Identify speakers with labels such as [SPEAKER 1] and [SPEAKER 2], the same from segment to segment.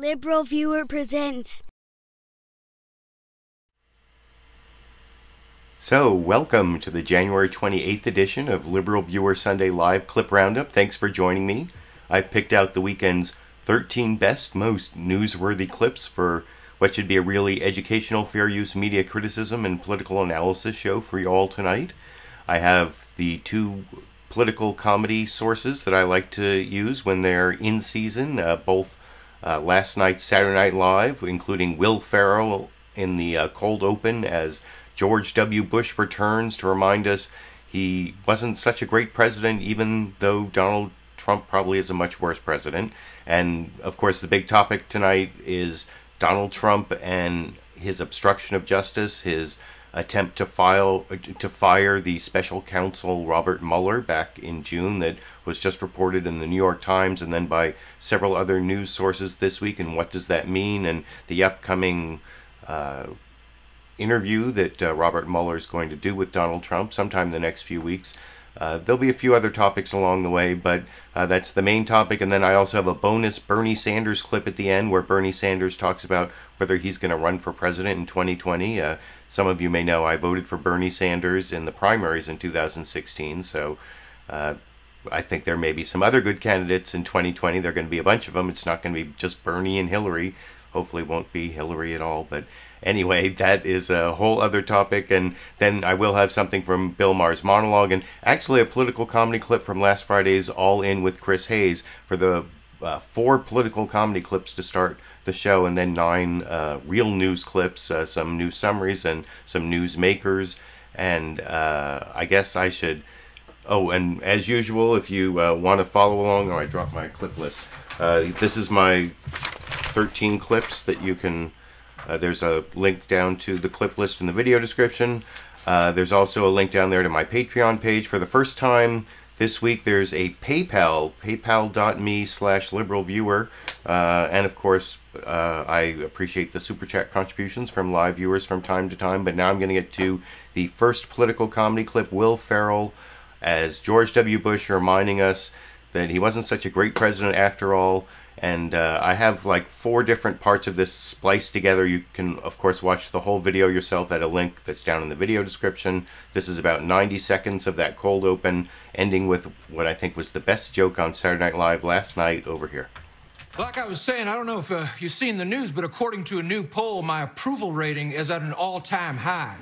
[SPEAKER 1] LiberalViewer presents.
[SPEAKER 2] So, welcome to the January 28th edition of LiberalViewer Sunday Live Clip Roundup. Thanks for joining me. I've picked out the weekend's 13 best, most newsworthy clips for what should be a really educational, fair use media criticism and political analysis show for you all tonight. I have the two political comedy sources that I like to use when they're in season, both last night's Saturday Night Live, including Will Ferrell in the cold open as George W. Bush returns to remind us he wasn't such a great president, even though Donald Trump probably is a much worse president. And, of course, the big topic tonight is Donald Trump and his obstruction of justice, his attempt to fire the special counsel Robert Mueller back in June that was just reported in the New York Times and then by several other news sources this week. And what does that mean? And the upcoming interview that Robert Mueller is going to do with Donald Trump sometime in the next few weeks. There'll be a few other topics along the way, but that's the main topic. And then I also have a bonus Bernie Sanders clip at the end where Bernie Sanders talks about whether he's going to run for president in 2020. Some of you may know I voted for Bernie Sanders in the primaries in 2016, so I think there may be some other good candidates in 2020. There are going to be a bunch of them. It's not going to be just Bernie and Hillary. Hopefully it won't be Hillary at all, but anyway, that is a whole other topic. And then I will have something from Bill Maher's monologue, and actually a political comedy clip from last Friday's All In with Chris Hayes for the 4 political comedy clips to start the show, and then 9 real news clips, some news summaries and some news makers. And I guess I should... Oh, and as usual, if you want to follow along... Oh, I dropped my clip list. This is my 13 clips that you can... there's a link down to the clip list in the video description. There's also a link down there to my Patreon page. For the first time this week, there's a PayPal, paypal.me/liberalviewer. And of course, I appreciate the super chat contributions from live viewers from time to time. But now I'm going to get to the first political comedy clip, Will Ferrell as George W. Bush reminding us that he wasn't such a great president after all. And I have like 4 different parts of this spliced together. You can, of course, watch the whole video yourself at a link that's down in the video description. This is about 90 seconds of that cold open, ending with what I think was the best joke on Saturday Night Live last night over here.
[SPEAKER 3] Like I was saying, I don't know if you've seen the news, but according to a new poll, my approval rating is at an all-time high.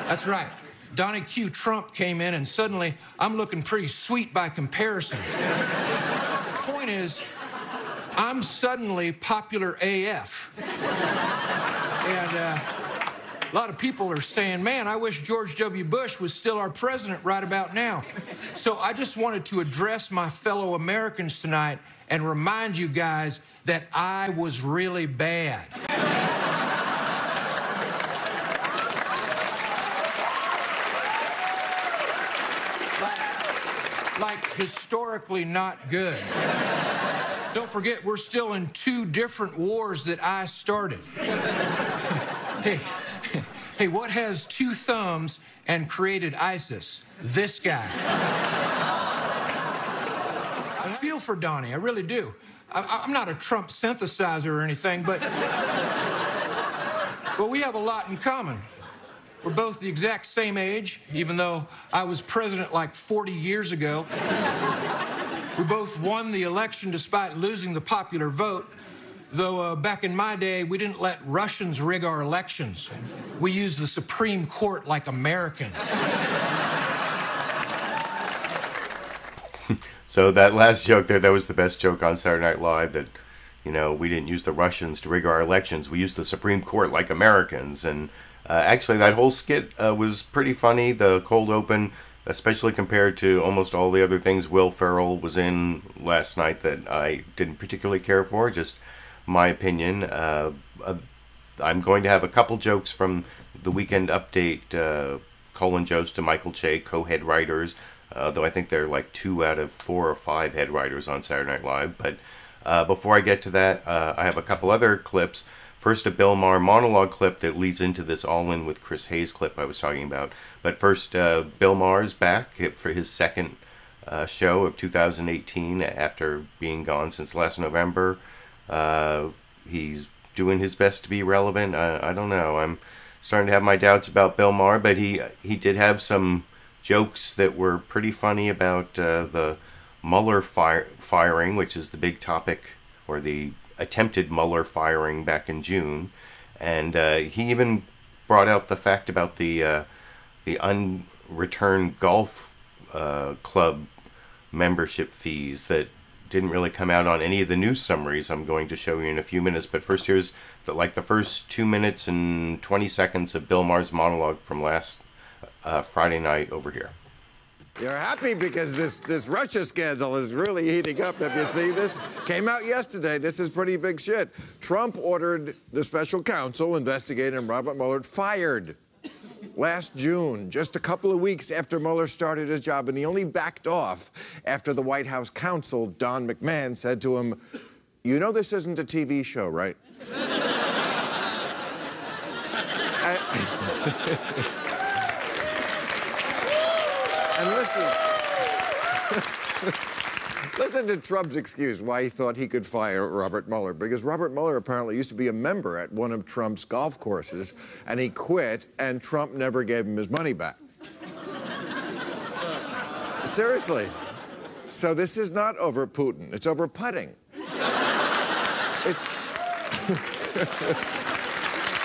[SPEAKER 3] That's right. Donnie Q. Trump came in, and suddenly I'm looking pretty sweet by comparison. The point is, I'm suddenly popular AF. And a lot of people are saying, man, I wish George W. Bush was still our president right about now. So I just wanted to address my fellow Americans tonight and remind you guys that I was really bad. Like historically not good. Don't forget, we're still in 2 different wars that I started. Hey, what has 2 thumbs and created ISIS? This guy. I feel for Donnie, I really do. I'm not a Trump synthesizer or anything, but we have a lot in common. We're both the exact same age, even though I was president like 40 years ago. We both won the election despite losing the popular vote, though back in my day, we didn't let Russians rig our elections. We used the Supreme Court like Americans.
[SPEAKER 2] So that last joke there, that was the best joke on Saturday Night Live, that, you know, we didn't use the Russians to rig our elections. We used the Supreme Court like Americans. And actually, that whole skit was pretty funny. The cold open, especially compared to almost all the other things Will Ferrell was in last night that I didn't particularly care for, just my opinion. I'm going to have a couple jokes from the Weekend Update, Colin, Jost, and Michael Che, co-head writers, though I think they're like 2 out of 4 or 5 head writers on Saturday Night Live. But before I get to that, I have a couple other clips. First, a Bill Maher monologue clip that leads into this All In with Chris Hayes clip I was talking about. But first, Bill Maher's back for his second show of 2018 after being gone since last November. He's doing his best to be relevant. I don't know. I'm starting to have my doubts about Bill Maher, but he did have some jokes that were pretty funny about the Mueller firing, which is the big topic, or the attempted Mueller firing back in June. And he even brought out the fact about the unreturned golf club membership fees that didn't really come out on any of the news summaries I'm going to show you in a few minutes. But first, here's the first 2 minutes and 20 seconds of Bill Maher's monologue from last Friday night over here.
[SPEAKER 4] You're happy because this Russia scandal is really heating up. Have you seen this? Came out yesterday. This is pretty big shit. Trump ordered the special counsel investigating Robert Mueller fired last June, just a couple of weeks after Mueller started his job, and he only backed off after the White House counsel, Don McGahn, said to him, "You know this isn't a TV show, right?" And listen to Trump's excuse why he thought he could fire Robert Mueller. Because Robert Mueller apparently used to be a member at one of Trump's golf courses, and he quit, and Trump never gave him his money back. Seriously. So this is not over Putin. It's over putting. It's...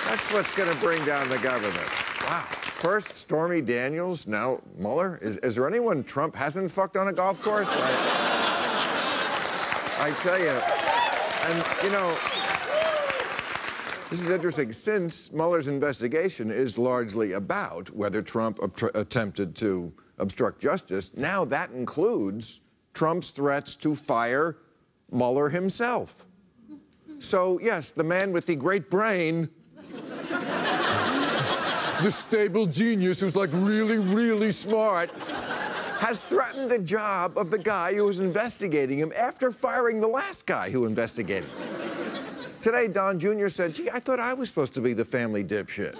[SPEAKER 4] That's what's going to bring down the government. Wow. First Stormy Daniels, now Mueller. Is there anyone Trump hasn't fucked on a golf course? I tell you. And, you know, this is interesting. Since Mueller's investigation is largely about whether Trump attempted to obstruct justice, now that includes Trump's threats to fire Mueller himself. So, yes, the man with the great brain, the stable genius who's like really, really smart, has threatened the job of the guy who was investigating him after firing the last guy who investigated him. Today, Don Jr. said, "Gee, I thought I was supposed to be the family dipshit."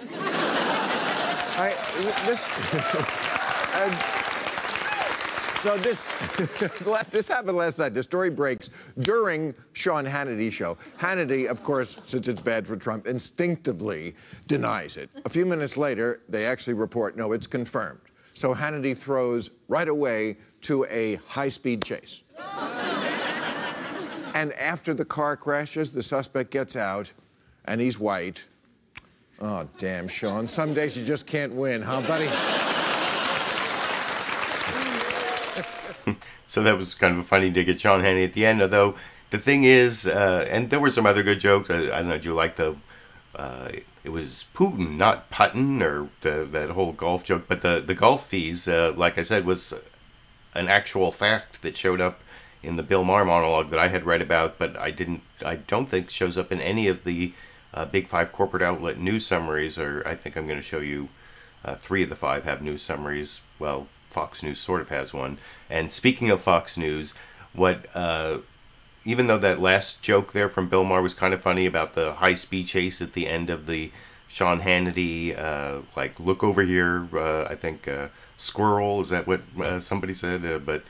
[SPEAKER 4] This happened last night. The story breaks during Sean Hannity's show. Hannity, of course, since it's bad for Trump, instinctively denies it. A few minutes later, they actually report, no, it's confirmed. So Hannity throws right away to a high-speed chase. And after the car crashes, the suspect gets out, and he's white. Oh, damn, Sean. Some days you just can't win, huh, buddy?
[SPEAKER 2] So that was kind of a funny dig at Sean Hannity at the end, although the thing is, and there were some other good jokes. I don't know, do you like the, it was Putin, not Putin, or that whole golf joke, but the golf fees, like I said, was an actual fact that showed up in the Bill Maher monologue that I had read about, but I don't think shows up in any of the Big Five corporate outlet news summaries, or I think I'm going to show you 3 of the 5 have news summaries. Well, Fox News sort of has one. And speaking of Fox News, even though that last joke there from Bill Maher was kind of funny about the high-speed chase at the end of the Sean Hannity, like, look over here, I think, squirrel, is that what somebody said? But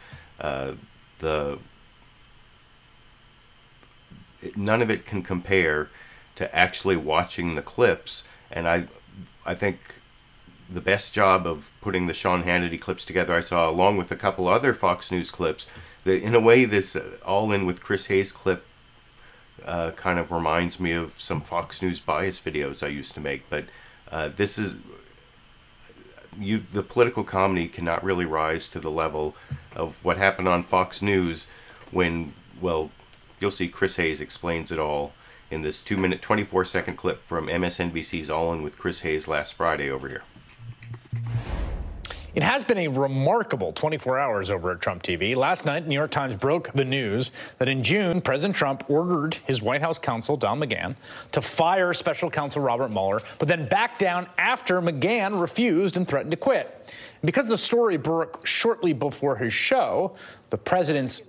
[SPEAKER 2] none of it can compare to actually watching the clips. And I think the best job of putting the Sean Hannity clips together I saw, along with a couple other Fox News clips, that in a way this All In with Chris Hayes clip kind of reminds me of some Fox News bias videos I used to make. But this is, the political comedy cannot really rise to the level of what happened on Fox News when, well, you'll see Chris Hayes explains it all in this 2-minute, 24-second clip from MSNBC's All In with Chris Hayes last Friday over here.
[SPEAKER 5] It has been a remarkable 24 hours over at Trump TV. Last night, New York Times broke the news that in June, President Trump ordered his White House counsel, Don McGahn, to fire special counsel Robert Mueller, but then backed down after McGahn refused and threatened to quit. Because the story broke shortly before his show, the president's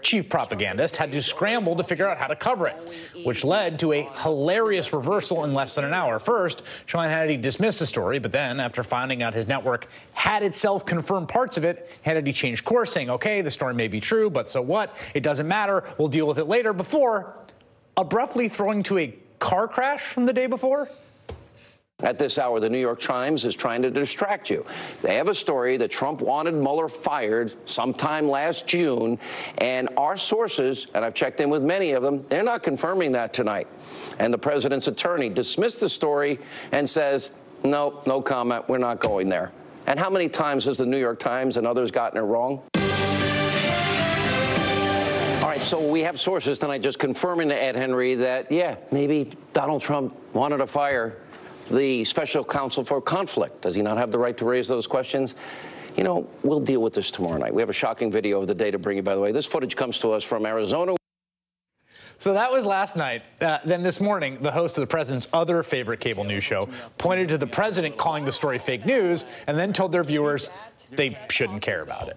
[SPEAKER 5] chief propagandist had to scramble to figure out how to cover it, which led to a hilarious reversal in less than an hour. First, Sean Hannity dismissed the story, but then, after finding out his network had itself confirmed parts of it, Hannity changed course, saying, okay, the story may be true, but so what? It doesn't matter. We'll deal with it later, before abruptly throwing to a car crash from the day before?
[SPEAKER 6] At this hour, the New York Times is trying to distract you. They have a story that Trump wanted Mueller fired sometime last June, and our sources, and I've checked in with many of them, they're not confirming that tonight. And the president's attorney dismissed the story and says, no, no comment, we're not going there. And how many times has the New York Times and others gotten it wrong? All right, so we have sources tonight just confirming to Ed Henry that, yeah, maybe Donald Trump wanted to fire the special counsel for conflict. Does he not have the right to raise those questions? You know, we'll deal with this tomorrow night. We have a shocking video of the day to bring you, by the way. This footage comes to us from Arizona.
[SPEAKER 5] So that was last night. Then this morning, the host of the president's other favorite cable news show pointed to the president calling the story fake news and then told their viewers they shouldn't care about it.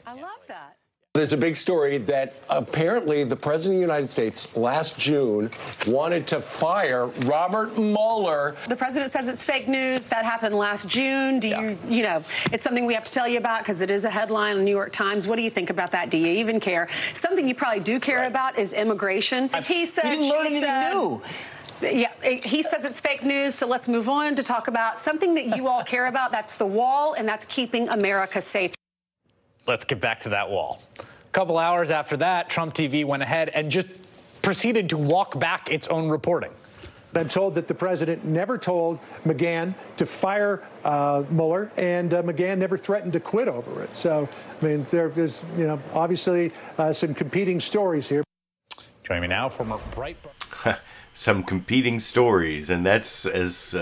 [SPEAKER 7] I love that.
[SPEAKER 8] There's a big story that apparently the president of the United States last June wanted to fire Robert Mueller.
[SPEAKER 7] The president says it's fake news. That happened last June. Do you know, it's something we have to tell you about because it is a headline in the New York Times. What do you think about that? Do you even care? Something you probably do care about is immigration. He said,
[SPEAKER 9] you didn't learn anything new.
[SPEAKER 7] Yeah, he says it's fake news, so let's move on to talk about something that you all care about. That's the wall, and that's keeping America safe.
[SPEAKER 5] Let's get back to that wall. A couple hours after that, Trump TV went ahead and just proceeded to walk back its own reporting.
[SPEAKER 10] I'm told that the president never told McGahn to fire Mueller, and McGahn never threatened to quit over it. So, I mean, there is, you know, obviously some competing stories here.
[SPEAKER 5] Joining me now from a Breitbart.
[SPEAKER 2] Some competing stories, and that's as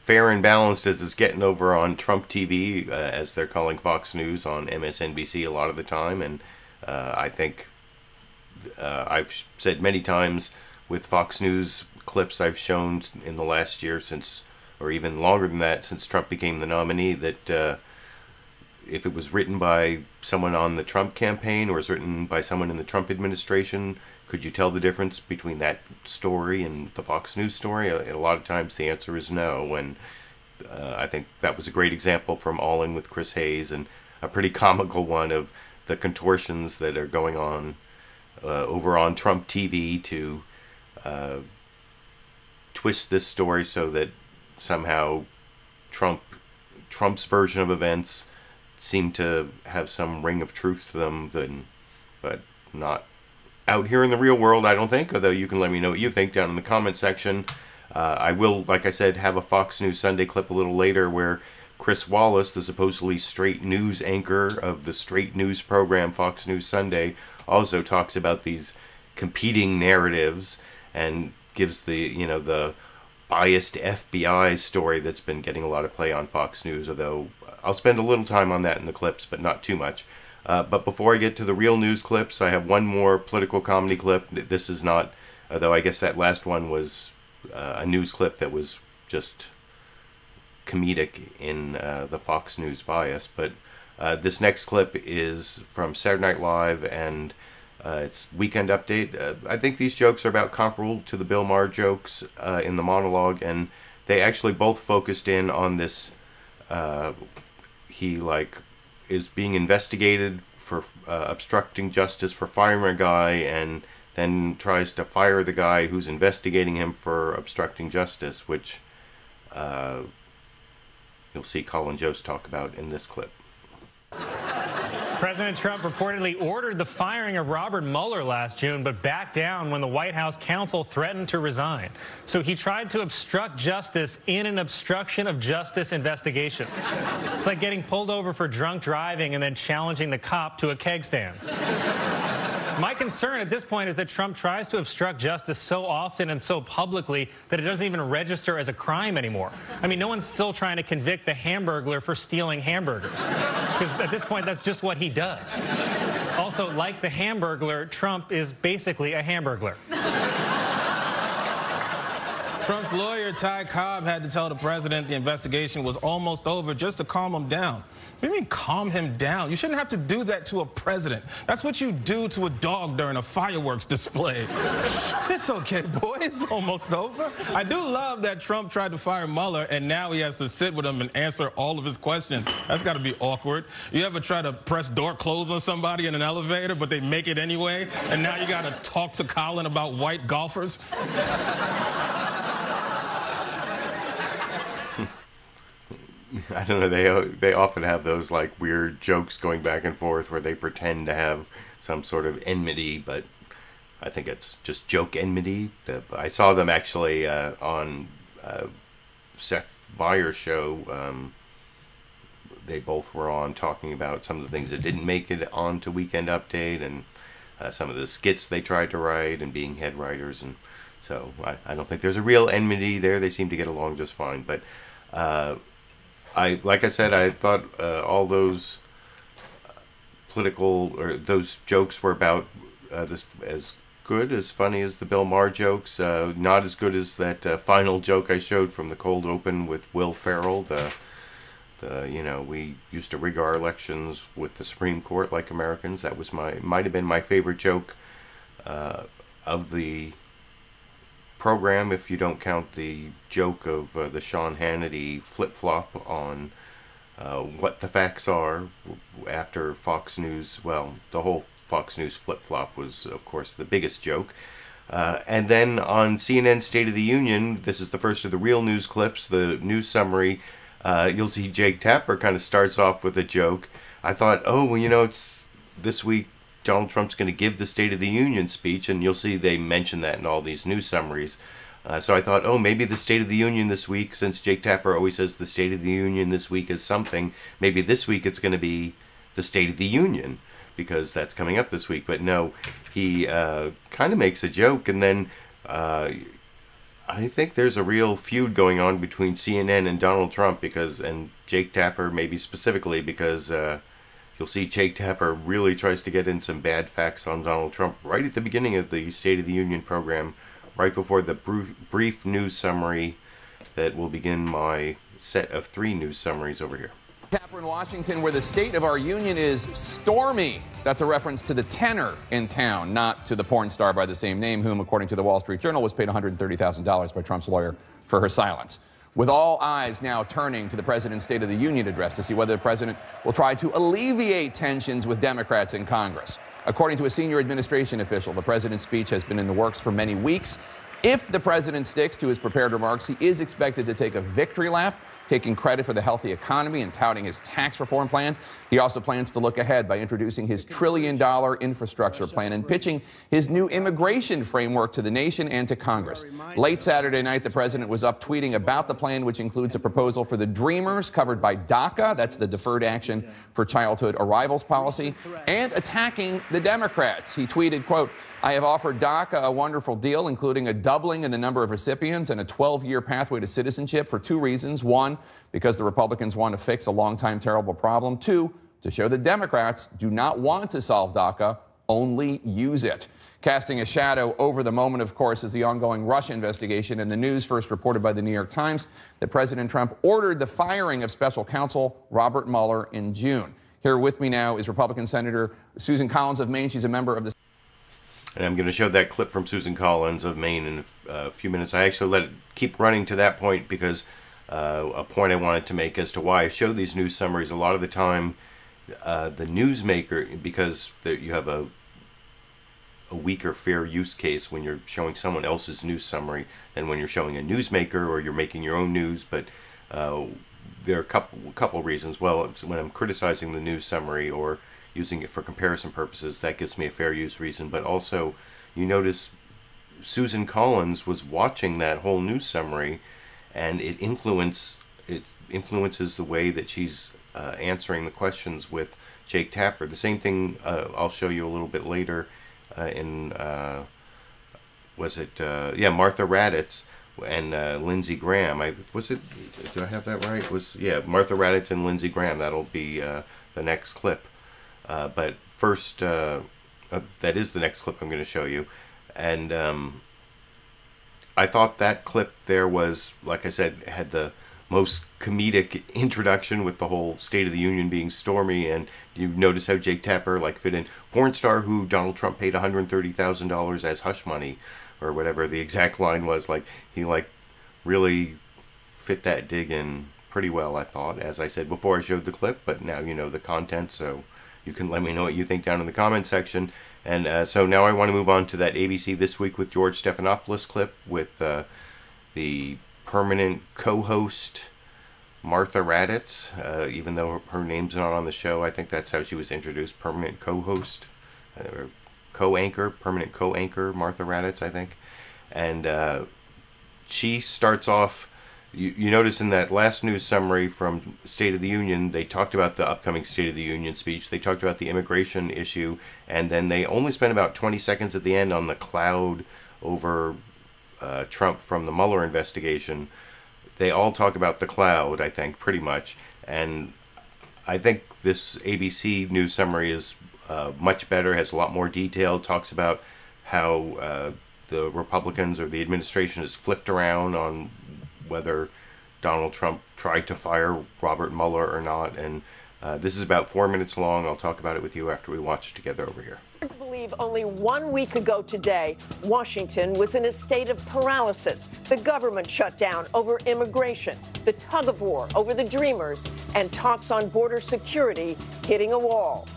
[SPEAKER 2] fair and balanced as it's getting over on Trump TV, as they're calling Fox News on MSNBC a lot of the time. And I think I've said many times with Fox News clips I've shown in the last year since, or even longer than that, since Trump became the nominee, that if it was written by someone on the Trump campaign or was written by someone in the Trump administration, could you tell the difference between that story and the Fox News story? A lot of times the answer is no, and I think that was a great example from All In with Chris Hayes, and a pretty comical one of the contortions that are going on over on Trump TV to twist this story so that somehow Trump's version of events seem to have some ring of truth to them, but not out here in the real world, I don't think, although you can let me know what you think down in the comment section. I will, like I said, have a Fox News Sunday clip a little later where Chris Wallace, the supposedly straight news anchor of the straight news program Fox News Sunday, also talks about these competing narratives and gives the, you know, the biased FBI story that's been getting a lot of play on Fox News, although I'll spend a little time on that in the clips, but not too much. But before I get to the real news clips, I have one more political comedy clip. This is not, though I guess that last one was a news clip that was just comedic in the Fox News bias. But this next clip is from Saturday Night Live, and it's Weekend Update. I think these jokes are about comparable to the Bill Maher jokes in the monologue, and they actually both focused in on this. He, like, is being investigated for obstructing justice for firing a guy, and then tries to fire the guy who's investigating him for obstructing justice, which you'll see Colin Jost talk about in this clip.
[SPEAKER 11] President Trump reportedly ordered the firing of Robert Mueller last June, but backed down when the White House counsel threatened to resign. So he tried to obstruct justice in an obstruction of justice investigation. It's like getting pulled over for drunk driving and then challenging the cop to a keg stand. My concern at this point is that Trump tries to obstruct justice so often and so publicly that it doesn't even register as a crime anymore. I mean, no one's still trying to convict the Hamburglar for stealing hamburgers, because at this point, that's just what he does. Also, like the Hamburglar, Trump is basically a Hamburglar.
[SPEAKER 9] Trump's lawyer, Ty Cobb, had to tell the president the investigation was almost over just to calm him down. What do you mean, calm him down? You shouldn't have to do that to a president. That's what you do to a dog during a fireworks display. It's okay, boy. It's almost over. I do love that Trump tried to fire Mueller, and now he has to sit with him and answer all of his questions. That's got to be awkward. You ever try to press door close on somebody in an elevator, but they make it anyway, and now you got to talk to Colin about white golfers?
[SPEAKER 2] I don't know, they often have those like weird jokes going back and forth where they pretend to have some sort of enmity, but I think it's just joke enmity. I saw them actually on Seth Meyers' show. They both were on talking about some of the things that didn't make it on to Weekend Update, and some of the skits they tried to write, and being head writers. And so I don't think there's a real enmity there. They seem to get along just fine. But like I said, I thought all those political, or those jokes were about this as good, as funny as the Bill Maher jokes. Not as good as that final joke I showed from the cold open with Will Ferrell. You know, we used to rig our elections with the Supreme Court like Americans. That was might have been my favorite joke of the program, if you don't count the joke of the Sean Hannity flip-flop on what the facts are after Fox News. Well, the whole Fox News flip-flop was, of course, the biggest joke. And then on CNN State of the Union, this is the first of the real news clips, the news summary. You'll see Jake Tapper kind of starts off with a joke. I thought, oh, well, you know, it's this week Donald Trump's going to give the State of the Union speech, and you'll see they mention that in all these news summaries. So I thought, oh, maybe the State of the Union this week, since Jake Tapper always says the State of the Union this week is something, maybe this week it's going to be the State of the Union, because that's coming up this week. But no, he kind of makes a joke, and then I think there's a real feud going on between CNN and Donald Trump, and Jake Tapper maybe specifically, because you'll see Jake Tapper really tries to get in some bad facts on Donald Trump right at the beginning of the State of the Union program, right before the brief news summary that will begin my set of 3 news summaries over here.
[SPEAKER 12] Tapper in Washington, where the state of our union is stormy. That's a reference to the tenor in town, not to the porn star by the same name, whom, according to the Wall Street Journal, was paid $130,000 by Trump's lawyer for her silence. With all eyes now turning to the president's State of the Union address to see whether the president will try to alleviate tensions with Democrats in Congress. According to a senior administration official, the president's speech has been in the works for many weeks. If the president sticks to his prepared remarks, he is expected to take a victory lap, taking credit for the healthy economy and touting his tax reform plan. He also plans to look ahead by introducing his trillion-dollar infrastructure plan and pitching his new immigration framework to the nation and to Congress. Late Saturday night, the president was up tweeting about the plan, which includes a proposal for the Dreamers covered by DACA, that's the Deferred Action for Childhood Arrivals policy, and attacking the Democrats. He tweeted, quote, "I have offered DACA a wonderful deal, including a doubling in the number of recipients and a 12-year pathway to citizenship for 2 reasons. 1, because the Republicans want to fix a long-time terrible problem. 2, to show the Democrats do not want to solve DACA, only use it." Casting a shadow over the moment, of course, is the ongoing Russia investigation. And the news first reported by the New York Times that President Trump ordered the firing of special counsel Robert Mueller in June. Here with me now is Republican Senator Susan Collins of Maine. She's a member of the...
[SPEAKER 2] And I'm going to show that clip from Susan Collins of Maine in a few minutes. I actually let it keep running to that point because a point I wanted to make as to why I show these news summaries. A lot of the time, the newsmaker, because you have a weaker fair use case when you're showing someone else's news summary than when you're showing a newsmaker or you're making your own news. But there are a couple reasons. Well, when I'm criticizing the news summary or using it for comparison purposes, that gives me a fair use reason. But also, you notice Susan Collins was watching that whole news summary, and it influences the way that she's answering the questions with Jake Tapper. The same thing I'll show you a little bit later in Martha Raddatz and Lindsey Graham. Do I have that right? Martha Raddatz and Lindsey Graham. That'll be the next clip. But first, that is the next clip I'm going to show you. And I thought that clip there was, like I said, had the most comedic introduction with the whole State of the Union being stormy, and you notice how Jake Tapper fit in porn star who Donald Trump paid $130,000 as hush money, or whatever the exact line was. He really fit that dig in pretty well, I thought, as I said before I showed the clip, but now you know the content, so you can let me know what you think down in the comment section. And so now I want to move on to that ABC This Week with George Stephanopoulos clip with the permanent co-host Martha Raddatz, even though her name's not on the show. I think that's how she was introduced, permanent co-host, co-anchor, permanent co-anchor Martha Raddatz, I think. And she starts off, you notice in that last news summary from State of the Union, they talked about the upcoming State of the Union speech. They talked about the immigration issue, and then they only spent about 20 seconds at the end on the cloud over Trump from the Mueller investigation. They all talk about the cloud, I think, pretty much. And I think this ABC news summary is much better, has a lot more detail, talks about how the Republicans or the administration has flipped around on whether Donald Trump tried to fire Robert Mueller or not. And this is about 4 minutes long. I'll talk about it with you after we watch it together over here.
[SPEAKER 13] I believe only 1 week ago today, Washington was in a state of paralysis. The government shut down over immigration, the tug of war over the Dreamers, and talks on border security hitting a wall.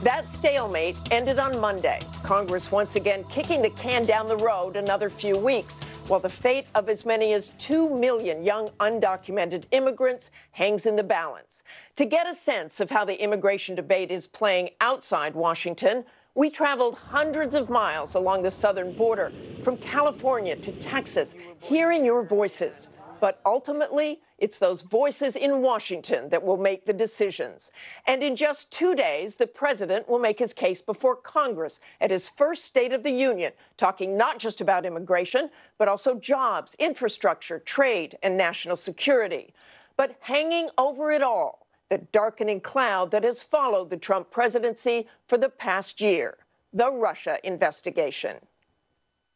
[SPEAKER 13] That stalemate ended on Monday. Congress once again kicking the can down the road another few weeks, while the fate of as many as 2 million young undocumented immigrants hangs in the balance. To get a sense of how the immigration debate is playing outside Washington, we traveled hundreds of miles along the southern border, from California to Texas, hearing your voices. But ultimately, it's those voices in Washington that will make the decisions. And in just 2 days, the president will make his case before Congress at his first State of the Union, talking not just about immigration, but also jobs, infrastructure, trade, and national security. But hanging over it all, the darkening cloud that has followed the Trump presidency for the past year, the Russia investigation.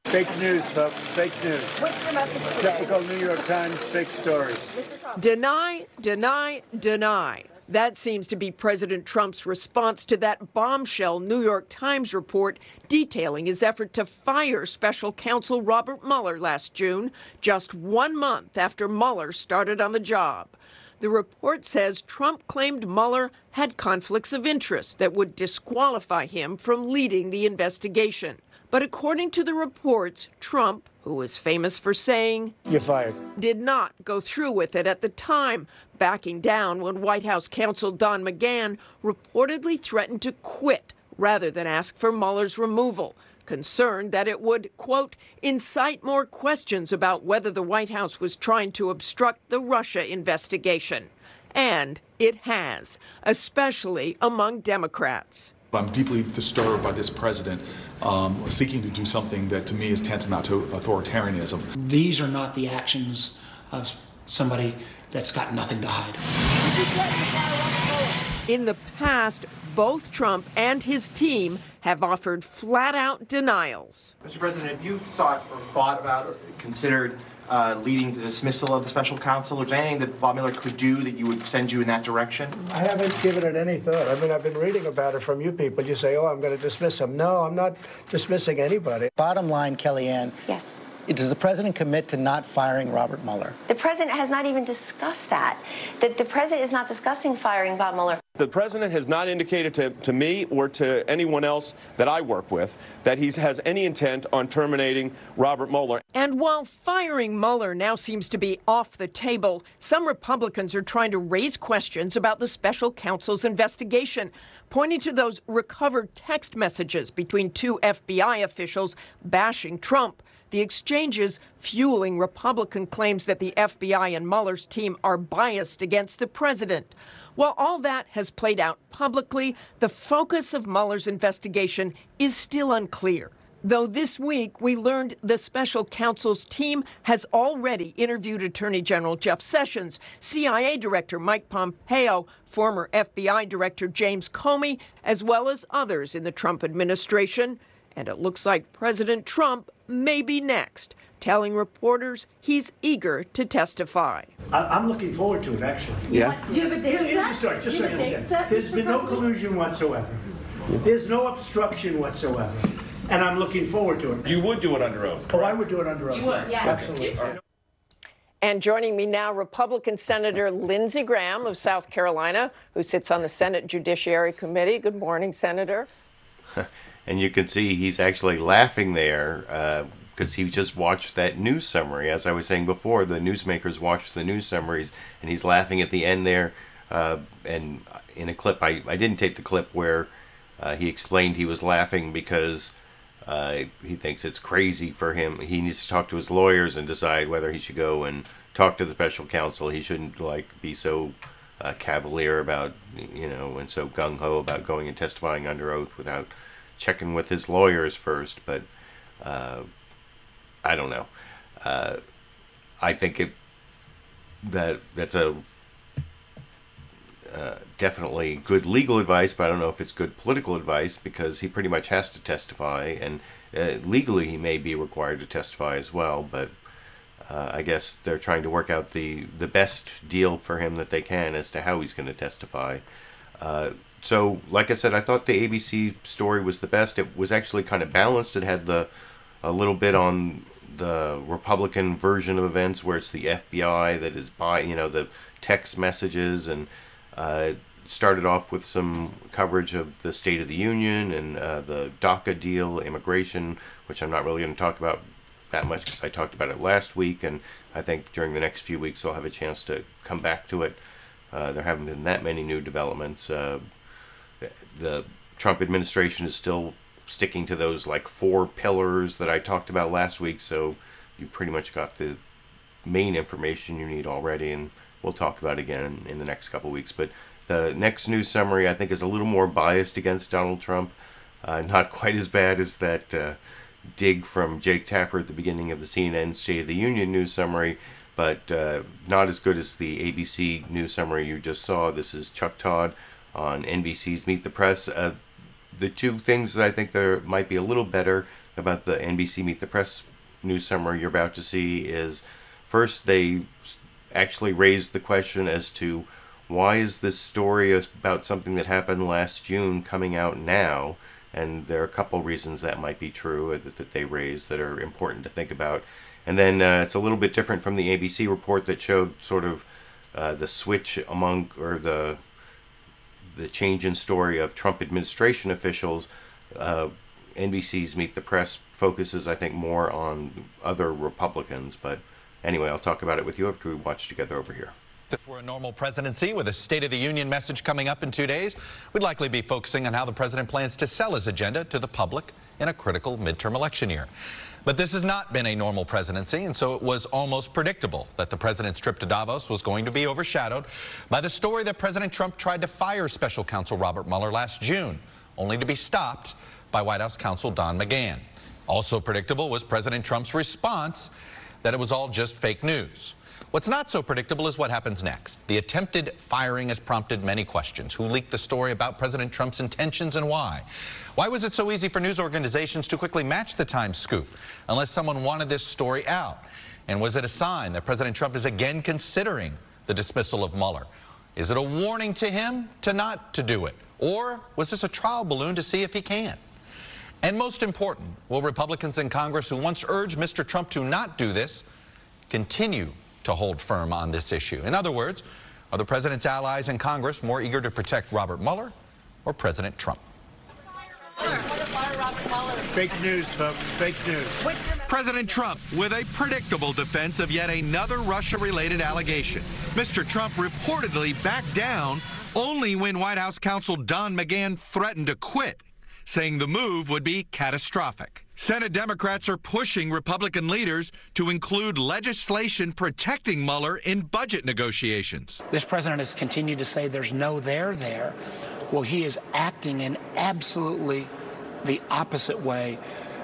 [SPEAKER 14] Fake news, folks. Fake news.
[SPEAKER 13] What's your message today?
[SPEAKER 14] Typical New York Times fake stories.
[SPEAKER 13] Deny, deny, deny. That seems to be President Trump's response to that bombshell New York Times report detailing his effort to fire special counsel Robert Mueller last June, just 1 month after Mueller started on the job. The report says Trump claimed Mueller had conflicts of interest that would disqualify him from leading the investigation. But according to the reports, Trump, who was famous for saying,
[SPEAKER 14] "You're fired,"
[SPEAKER 13] did not go through with it at the time, backing down when White House counsel Don McGahn reportedly threatened to quit rather than ask for Mueller's removal, concerned that it would, quote, incite more questions about whether the White House was trying to obstruct the Russia investigation. And it has, especially among Democrats.
[SPEAKER 15] I'm deeply disturbed by this president seeking to do something that to me is tantamount to authoritarianism.
[SPEAKER 16] These are not the actions of somebody that's got nothing to hide.
[SPEAKER 13] In the past, both Trump and his team have offered flat-out denials.
[SPEAKER 17] Mr. President, have you sought or thought about or considered leading the dismissal of the special counsel? Or is there anything that Bob Mueller could do that you would send you in that direction?
[SPEAKER 14] I haven't given it any thought. I mean, I've been reading about it from you people. You say, oh, I'm going to dismiss him. No, I'm not dismissing anybody.
[SPEAKER 18] Bottom line, Kellyanne.
[SPEAKER 19] Yes.
[SPEAKER 18] Does the president commit to not firing Robert Mueller?
[SPEAKER 19] The president has not even discussed that. The president is not discussing firing Bob Mueller.
[SPEAKER 20] The president has not indicated to me or to anyone else that I work with that he has any intent on terminating Robert Mueller.
[SPEAKER 13] And while firing Mueller now seems to be off the table, some Republicans are trying to raise questions about the special counsel's investigation, pointing to those recovered text messages between two FBI officials bashing Trump. The exchanges fueling Republican claims that the FBI and Mueller's team are biased against the president. While all that has played out publicly, the focus of Mueller's investigation is still unclear. Though this week we learned the special counsel's team has already interviewed Attorney General Jeff Sessions, CIA Director Mike Pompeo, former FBI Director James Comey, as well as others in the Trump administration. And it looks like President Trump may be next, telling reporters he's eager to testify.
[SPEAKER 14] I'm looking forward to it, actually.
[SPEAKER 21] Yeah. Do you have a date set?
[SPEAKER 14] Just so you understand. There's been no collusion whatsoever. There's no obstruction whatsoever. And I'm looking forward to it.
[SPEAKER 20] You would do it under oath, correct?
[SPEAKER 14] Oh, I would do it under oath.
[SPEAKER 21] You would, yeah.
[SPEAKER 14] Absolutely.
[SPEAKER 13] And joining me now, Republican Senator Lindsey Graham of South Carolina, who sits on the Senate Judiciary Committee. Good morning, Senator.
[SPEAKER 2] And you can see he's actually laughing there because he just watched that news summary. As I was saying before, the newsmakers watched the news summaries, and he's laughing at the end there. And in a clip, I didn't take the clip where he explained he was laughing because he thinks it's crazy for him. He needs to talk to his lawyers and decide whether he should go and talk to the special counsel. He shouldn't be so cavalier about, and so gung-ho about going and testifying under oath without checking with his lawyers first. But I don't know. I think that's a definitely good legal advice, but I don't know if it's good political advice, because he pretty much has to testify, and legally he may be required to testify as well, but I guess they're trying to work out the best deal for him that they can as to how he's going to testify. So, like I said, I thought the ABC story was the best. It was actually kind of balanced. It had a little bit on the Republican version of events, where it's the FBI that is the text messages, and started off with some coverage of the State of the Union and the DACA deal, immigration, which I'm not really going to talk about that much because I talked about it last week, and I think during the next few weeks I'll have a chance to come back to it. There haven't been that many new developments. The Trump administration is still sticking to those 4 pillars that I talked about last week, so you pretty much got the main information you need already, and we'll talk about it again in the next couple weeks. But the next news summary I think is a little more biased against Donald Trump. Not quite as bad as that dig from Jake Tapper at the beginning of the CNN State of the Union news summary, but not as good as the ABC news summary you just saw. This is Chuck Todd on NBC's Meet the Press. The two things that I think there might be a little better about the NBC Meet the Press news summary you're about to see is, first, they actually raised the question as to why is this story about something that happened last June coming out now, and there are a couple reasons that might be true that they raised that are important to think about. And then it's a little bit different from the ABC report that showed sort of the switch among, or the change in story of Trump administration officials. NBC's Meet the Press focuses, I think, more on other Republicans. But anyway, I'll talk about it with you after we watch together over here.
[SPEAKER 22] If we're a normal presidency with a State of the Union message coming up in 2 days, we'd likely be focusing on how the president plans to sell his agenda to the public in a critical midterm election year. But this has not been a normal presidency, and so it was almost predictable that the president's trip to Davos was going to be overshadowed by the story that President Trump tried to fire special counsel Robert Mueller last June, only to be stopped by White House counsel Don McGahn. Also predictable was President Trump's response that it was all just fake news. What's not so predictable is what happens next. The attempted firing has prompted many questions. Who leaked the story about President Trump's intentions and why? Why was it so easy for news organizations to quickly match the Times scoop unless someone wanted this story out? And was it a sign that President Trump is again considering the dismissal of Mueller? Is it a warning to him not to do it? Or was this a trial balloon to see if he can? And most important, will Republicans in Congress who once urged Mr. Trump to not do this continue to hold firm on this issue? In other words, are the president's allies in Congress more eager to protect Robert Mueller or President Trump?
[SPEAKER 14] Fake news, folks. Fake news.
[SPEAKER 22] President Trump with a predictable defense of yet another Russia-related allegation. Mr. Trump reportedly backed down only when White House counsel Don McGahn threatened to quit, saying the move would be catastrophic. Senate Democrats are pushing Republican leaders to include legislation protecting Mueller in budget negotiations.
[SPEAKER 16] This president has continued to say there's no there there. Well, he is acting in absolutely the opposite way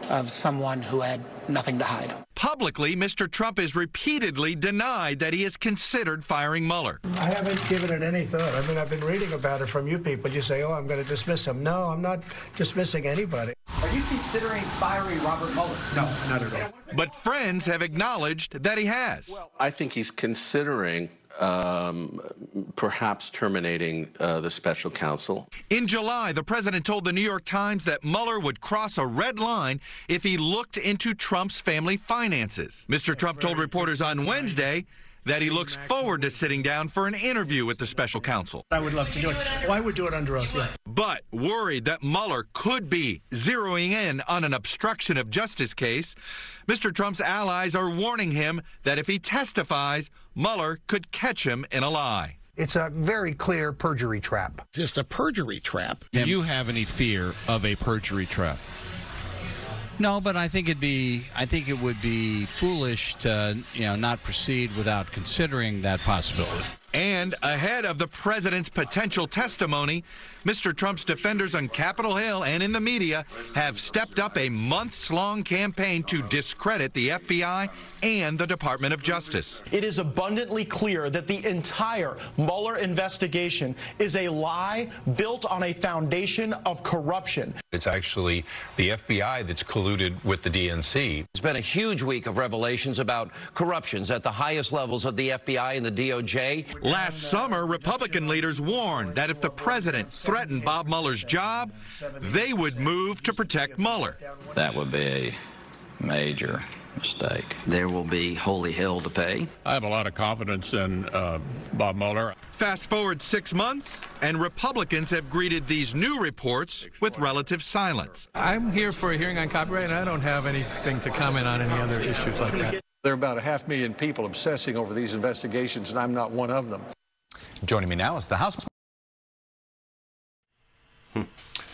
[SPEAKER 16] of someone who had nothing to hide.
[SPEAKER 22] Publicly, Mr. Trump has repeatedly denied that he has considered firing Mueller.
[SPEAKER 14] I haven't given it any thought. I mean, I've been reading about it from you people. You say, oh, I'm going to dismiss him. No, I'm not dismissing anybody.
[SPEAKER 1] Are you considering firing Robert Mueller?
[SPEAKER 14] No, not at all.
[SPEAKER 22] But friends have acknowledged that he has.
[SPEAKER 3] Well, I think he's considering perhaps terminating the special counsel.
[SPEAKER 22] In July, the president told the New York Times that Mueller would cross a red line if he looked into Trump's family finances. Mr. Trump told reporters on Wednesday that he looks forward to sitting down for an interview with the special counsel.
[SPEAKER 14] I would love to do it. Well, I would do it under oath, yeah.
[SPEAKER 22] But worried that Mueller could be zeroing in on an obstruction of justice case, Mr. Trump's allies are warning him that if he testifies, Mueller could catch him in a lie.
[SPEAKER 23] It's a very clear perjury trap.
[SPEAKER 24] Is this a perjury trap? Do you have any fear of a perjury trap? No, but I think it would be foolish to, not proceed without considering that possibility.
[SPEAKER 22] And ahead of the president's potential testimony, Mr. Trump's defenders on Capitol Hill and in the media have stepped up a months-long campaign to discredit the FBI and the Department of Justice.
[SPEAKER 25] It is abundantly clear that the entire Mueller investigation is a lie built on a foundation of corruption.
[SPEAKER 26] It's actually the FBI that's colluded with the DNC.
[SPEAKER 6] It's been a huge week of revelations about corruptions at the highest levels of the FBI and the DOJ.
[SPEAKER 22] Last summer, Republican leaders warned that if the president threatened Bob Mueller's job, they would move to protect Mueller.
[SPEAKER 27] That would be a major mistake. There will be holy hell to pay.
[SPEAKER 24] I have a lot of confidence in Bob Mueller.
[SPEAKER 22] Fast forward 6 months, and Republicans have greeted these new reports with relative silence.
[SPEAKER 28] I'm here for a hearing on copyright, and I don't have anything to comment on any other issues like that.
[SPEAKER 8] There are about 500,000 people obsessing over these investigations, and I'm not one of them.
[SPEAKER 22] Joining me now is the House.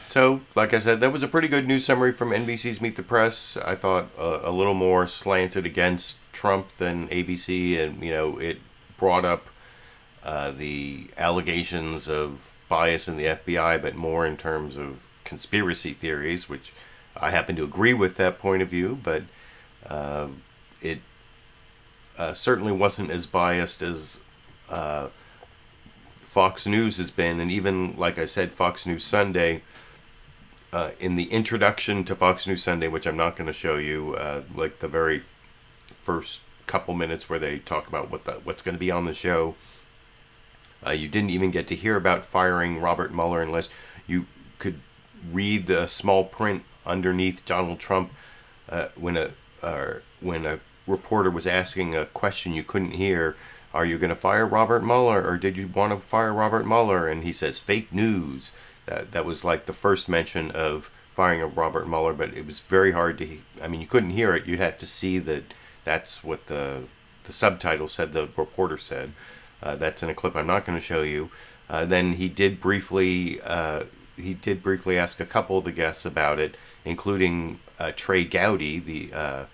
[SPEAKER 2] So, like I said, that was a pretty good news summary from NBC's Meet the Press. I thought a little more slanted against Trump than ABC, and, it brought up the allegations of bias in the FBI, but more in terms of conspiracy theories, which I happen to agree with that point of view, but it certainly wasn't as biased as Fox News has been. And even, like I said, Fox News Sunday, in the introduction to Fox News Sunday, which I'm not going to show you, like the very first couple minutes where they talk about what's going to be on the show, you didn't even get to hear about firing Robert Mueller unless you could read the small print underneath Donald Trump when a reporter was asking a question you couldn't hear. Are you going to fire Robert Mueller, or did you want to fire Robert Mueller? And he says fake news. That was like the first mention of firing of Robert Mueller, but it was very hard to. I mean, you couldn't hear it. You'd have to see that. That's what the subtitle said. The reporter said. That's in a clip I'm not going to show you. Then he did briefly ask a couple of the guests about it, including Trey Gowdy, the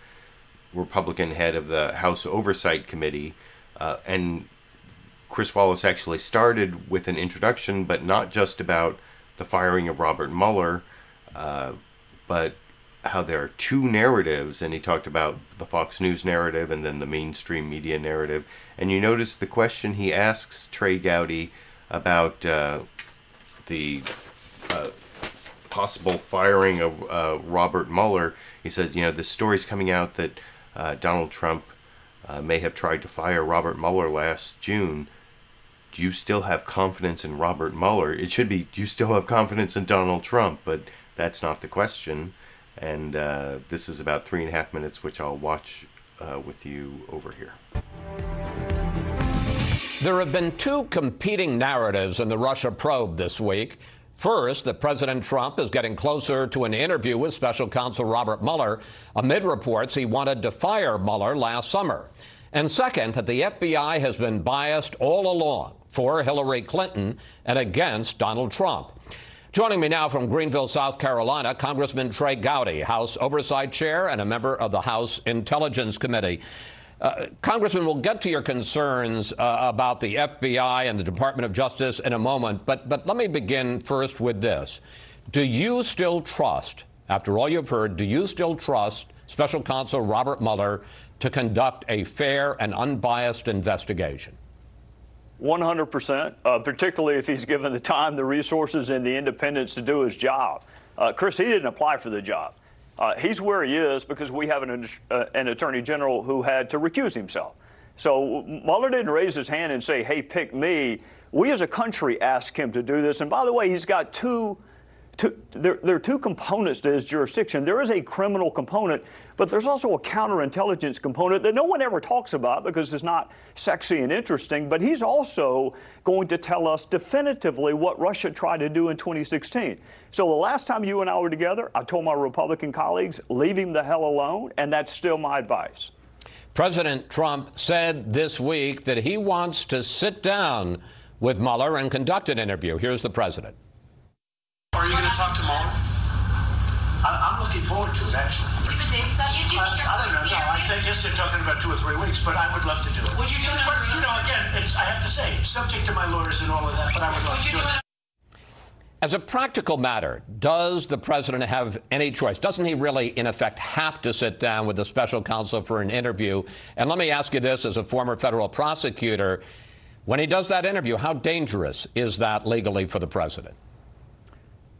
[SPEAKER 2] Republican head of the House Oversight Committee, and Chris Wallace actually started with an introduction, but not just about the firing of Robert Mueller, but how there are two narratives, and he talked about the Fox News narrative and then the mainstream media narrative. And you notice the question he asks Trey Gowdy about the possible firing of Robert Mueller. He said, the story's coming out that Donald Trump may have tried to fire Robert Mueller last June. Do you still have confidence in Robert Mueller? It should be, do you still have confidence in Donald Trump? But that's not the question. And this is about 3.5 minutes, which I'll watch with you over here.
[SPEAKER 6] There have been two competing narratives in the Russia probe this week. First, that President Trump is getting closer to an interview with special counsel Robert Mueller amid reports he wanted to fire Mueller last summer. And second, that the FBI has been biased all along for Hillary Clinton and against Donald Trump. Joining me now from Greenville, South Carolina, Congressman Trey Gowdy, House Oversight Chair and a member of the House Intelligence Committee. Congressman, we'll get to your concerns about the FBI and the Department of Justice in a moment, but let me begin first with this. Do you still trust
[SPEAKER 4] After all you've heard, do you still trust Special Counsel Robert Mueller to conduct a fair and unbiased investigation?
[SPEAKER 5] 100%, particularly if he's given the time, the resources, and the independence to do his job. Chris, he didn't apply for the job. He's where he is because we have an attorney general who had to recuse himself. So Mueller didn't raise his hand and say, hey, pick me. We as a country asked him to do this. And by the way, he's got there are two components to his jurisdiction. There is a criminal component, but there's also a counterintelligence component that no one ever talks about because it's not sexy and interesting. But he's also going to tell us definitively what Russia tried to do in 2016. So the last time you and I were together, I told my Republican colleagues, leave him the hell alone, and that's still my advice.
[SPEAKER 4] President Trump said this week that he wants to sit down with Mueller and conduct an interview. Here's the president.
[SPEAKER 7] Are you going to talk to Mueller? I'm looking forward to it, actually.
[SPEAKER 9] Do you have a date set?
[SPEAKER 7] I don't know. No, I guess they're talking about 2 or 3 weeks, but I would love to do it.
[SPEAKER 9] Would you do it?
[SPEAKER 7] But, you know, again, I have to say, subject to my lawyers and all of that, but I would love to do it.
[SPEAKER 4] As a practical matter, does the president have any choice? Doesn't he really, in effect, have to sit down with the special counsel for an interview? And let me ask you this as a former federal prosecutor. When he does that interview, how dangerous is that legally for the president?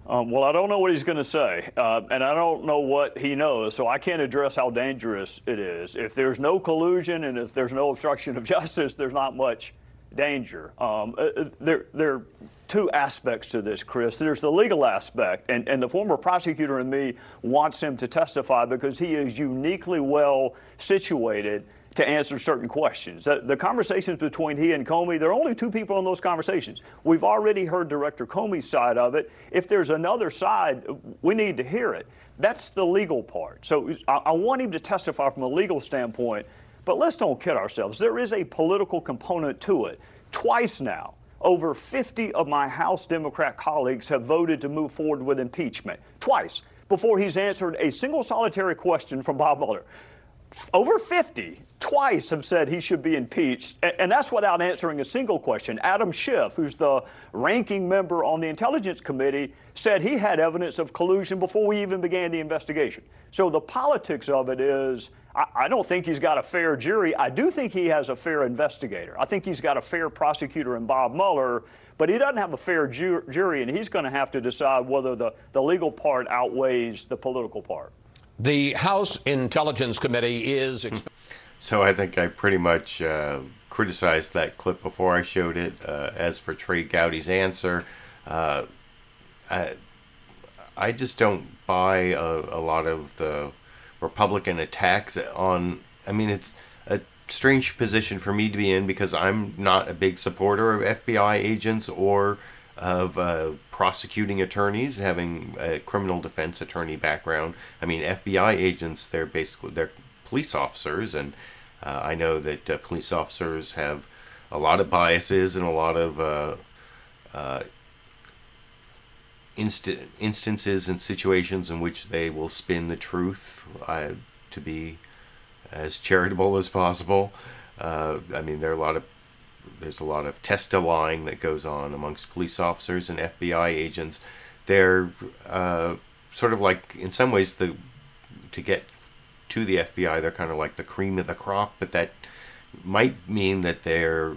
[SPEAKER 5] Well, I don't know what he's going to say, and I don't know what he knows, so I can't address how dangerous it is. If there's no collusion and if there's no obstruction of justice, there's not much danger. There are 2 aspects to this, Chris. There's the legal aspect, and the former prosecutor in me wants him to testify because he is uniquely well situated to answer certain questions. The conversations between he and Comey, there are only 2 people in those conversations. We've already heard Director Comey's side of it. If there's another side, we need to hear it. That's the legal part. So I want him to testify from a legal standpoint, but let's don't kid ourselves. There is a political component to it. Twice now, over 50 of my House Democrat colleagues have voted to move forward with impeachment. Twice, before he's answered a single solitary question from Bob Mueller. Over 50 twice have said he should be impeached, and that's without answering a single question. Adam Schiff, who's the ranking member on the Intelligence Committee, said he had evidence of collusion before we even began the investigation. So the politics of it is, I don't think he's got a fair jury. I do think he has a fair investigator. I think he's got a fair prosecutor in Bob Mueller, but he doesn't have a fair jury, and he's going to have to decide whether the legal part outweighs the political part.
[SPEAKER 4] The House Intelligence Committee is...
[SPEAKER 2] So I think I pretty much criticized that clip before I showed it. As for Trey Gowdy's answer, I just don't buy a lot of the Republican attacks on... I mean, it's a strange position for me to be in because I'm not a big supporter of FBI agents or of prosecuting attorneys having a criminal defense attorney background. I mean, FBI agents, they're police officers, and I know that police officers have a lot of biases and a lot of instances and situations in which they will spin the truth to be as charitable as possible. I mean, there's a lot of test-lying that goes on amongst police officers and FBI agents. They're sort of like, in some ways, to get to the FBI, they're kind of like the cream of the crop, but that might mean that they're,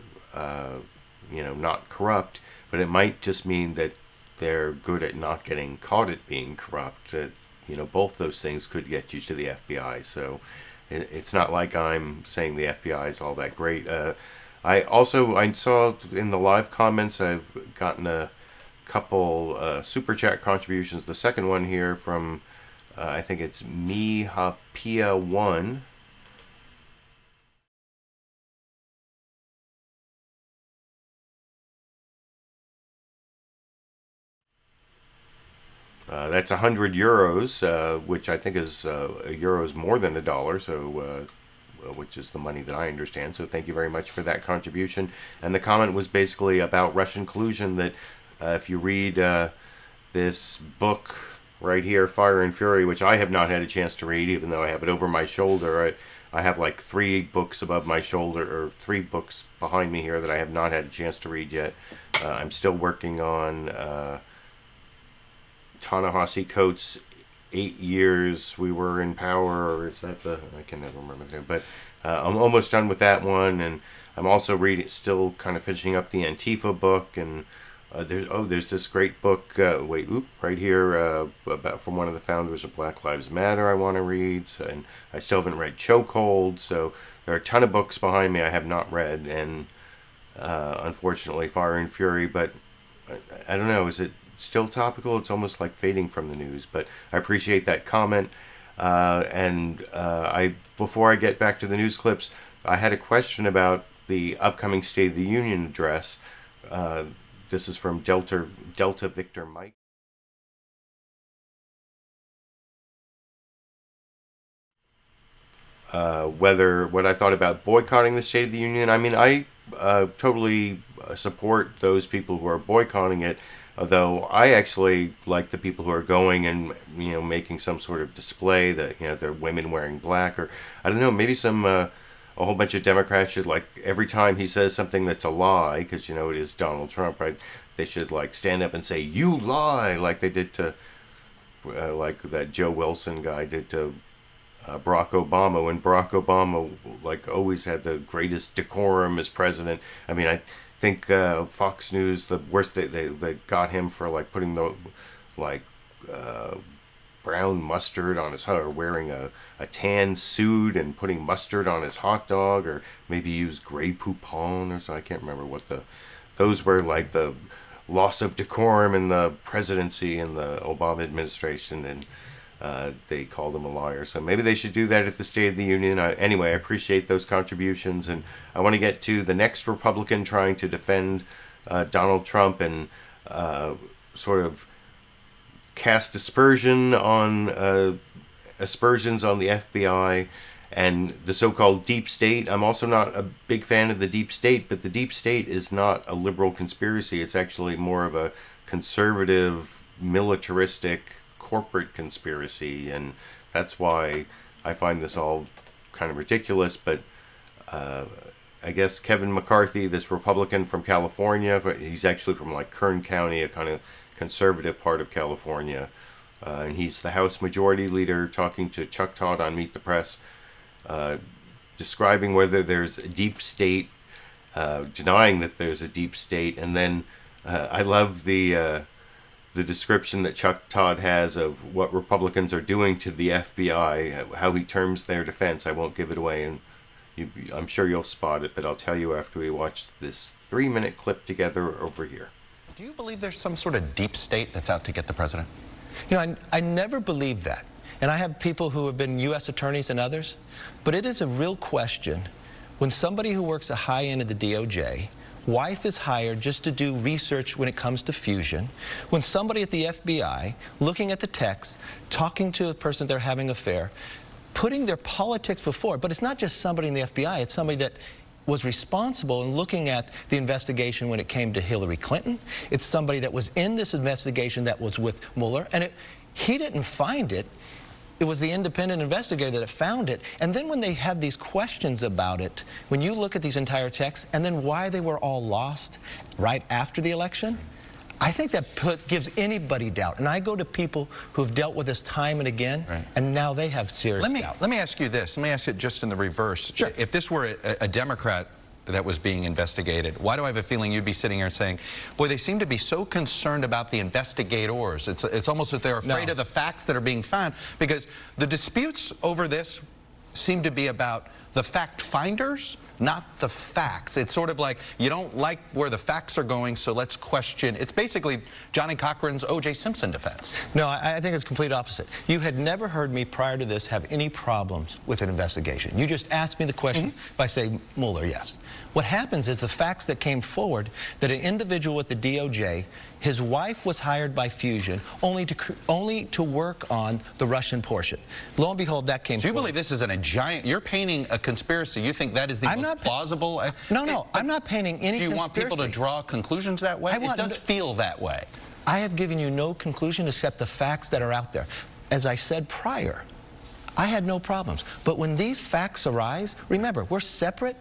[SPEAKER 2] not corrupt, but it might just mean that they're good at not getting caught at being corrupt. Both those things could get you to the FBI, so it's not like I'm saying the FBI is all that great. I saw in the live comments, I've gotten a couple super chat contributions. The second one here from, I think it's Mihapia1. That's 100 euros, which I think is a euro is more than $1, so which is the money that I understand. So thank you very much for that contribution. And the comment was basically about Russian collusion, that if you read this book right here, Fire and Fury, which I have not had a chance to read, even though I have it over my shoulder. I have like 3 books above my shoulder, or 3 books behind me here that I have not had a chance to read yet. I'm still working on Ta-Nehisi Coates' 8 years we were in power, or is that the, I can never remember the name, but I'm almost done with that one, and I'm also still kind of finishing up the Antifa book, and there's this great book, right here, about from one of the founders of Black Lives Matter I want to read, and I still haven't read Chokehold, so there are a ton of books behind me I have not read, and unfortunately Fire and Fury, but I don't know, is it still topical? It's almost like fading from the news, but I appreciate that comment. Before I get back to the news clips, I had a question about the upcoming State of the Union address. This is from Delta Victor Mike. What I thought about boycotting the State of the Union. I mean, I totally support those people who are boycotting it, although I actually like the people who are going and, you know, making some sort of display that, you know, they're women wearing black, or I don't know, maybe a whole bunch of Democrats should, like, every time he says something that's a lie, because, you know, it is Donald Trump, right, they should, like, stand up and say, "You lie," like they did to, like that Joe Wilson guy did to Barack Obama, when Barack Obama, like, always had the greatest decorum as president. I mean, I think Fox News, the worst, they got him for, like, putting the, like, brown mustard on his, or wearing a tan suit and putting mustard on his hot dog, or maybe use Grey Poupon or so. I can't remember what those were, like the loss of decorum in the presidency in the Obama administration, and they called him a liar. So maybe they should do that at the State of the Union. Anyway, I appreciate those contributions, and I want to get to the next Republican trying to defend Donald Trump and sort of cast aspersions on the FBI and the so-called deep state. I'm also not a big fan of the deep state, but the deep state is not a liberal conspiracy. It's actually more of a conservative, militaristic, corporate conspiracy, and that's why I find this all kind of ridiculous. But I guess Kevin McCarthy, this Republican from California, he's actually from, like, Kern County, a kind of conservative part of California, and he's the House Majority Leader, talking to Chuck Todd on Meet the Press, describing whether there's a deep state, denying that there's a deep state, and then I love the description that Chuck Todd has of what Republicans are doing to the FBI, how he terms their defense. I won't give it away, and I'm sure you'll spot it, but I'll tell you after we watch this 3-minute clip together over here.
[SPEAKER 22] Do you believe there's some sort of deep state that's out to get the president?
[SPEAKER 9] You know, I never believed that. And I have people who have been U.S. attorneys and others, but it is a real question when somebody who works a high end of the DOJ, wife is hired just to do research when it comes to fusion, when somebody at the FBI, looking at the text, talking to a person they're having an affair, putting their politics before, but it's not just somebody in the FBI, it's somebody that was responsible in looking at the investigation when it came to Hillary Clinton. It's somebody that was in this investigation that was with Mueller, and he didn't find it. It was the independent investigator that found it. And then when they had these questions about it, when you look at these entire texts, and then why they were all lost right after the election, I think that gives anybody doubt. And I go to people who've dealt with this time and again, and now they have serious doubt.
[SPEAKER 22] Let me ask you this. Let me ask it just in the reverse. Sure. If this were a Democrat that was being investigated, why do I have a feeling you'd be sitting here saying, boy, they seem to be so concerned about the investigators. It's almost that they're afraid of the facts that are being found, because the disputes over this seem to be about the fact finders, not the facts. It's sort of like, you don't like where the facts are going, so let's question. It's basically Johnny Cochran's O.J. Simpson defense.
[SPEAKER 9] No, I think it's complete opposite. You had never heard me prior to this have any problems with an investigation. You just asked me the question. If I say Mueller, yes. What happens is the facts that came forward, that an individual with the DOJ, his wife was hired by Fusion only to work on the Russian portion. Lo and behold, that came forward.
[SPEAKER 22] So you believe this is a giant, you're painting a conspiracy. You think that is the most plausible?
[SPEAKER 9] No, I'm not painting any conspiracy.
[SPEAKER 22] Do you want people to draw conclusions that way? It does feel that way.
[SPEAKER 9] I have given you no conclusion except the facts that are out there. As I said prior, I had no problems. But when these facts arise, remember, we're separate.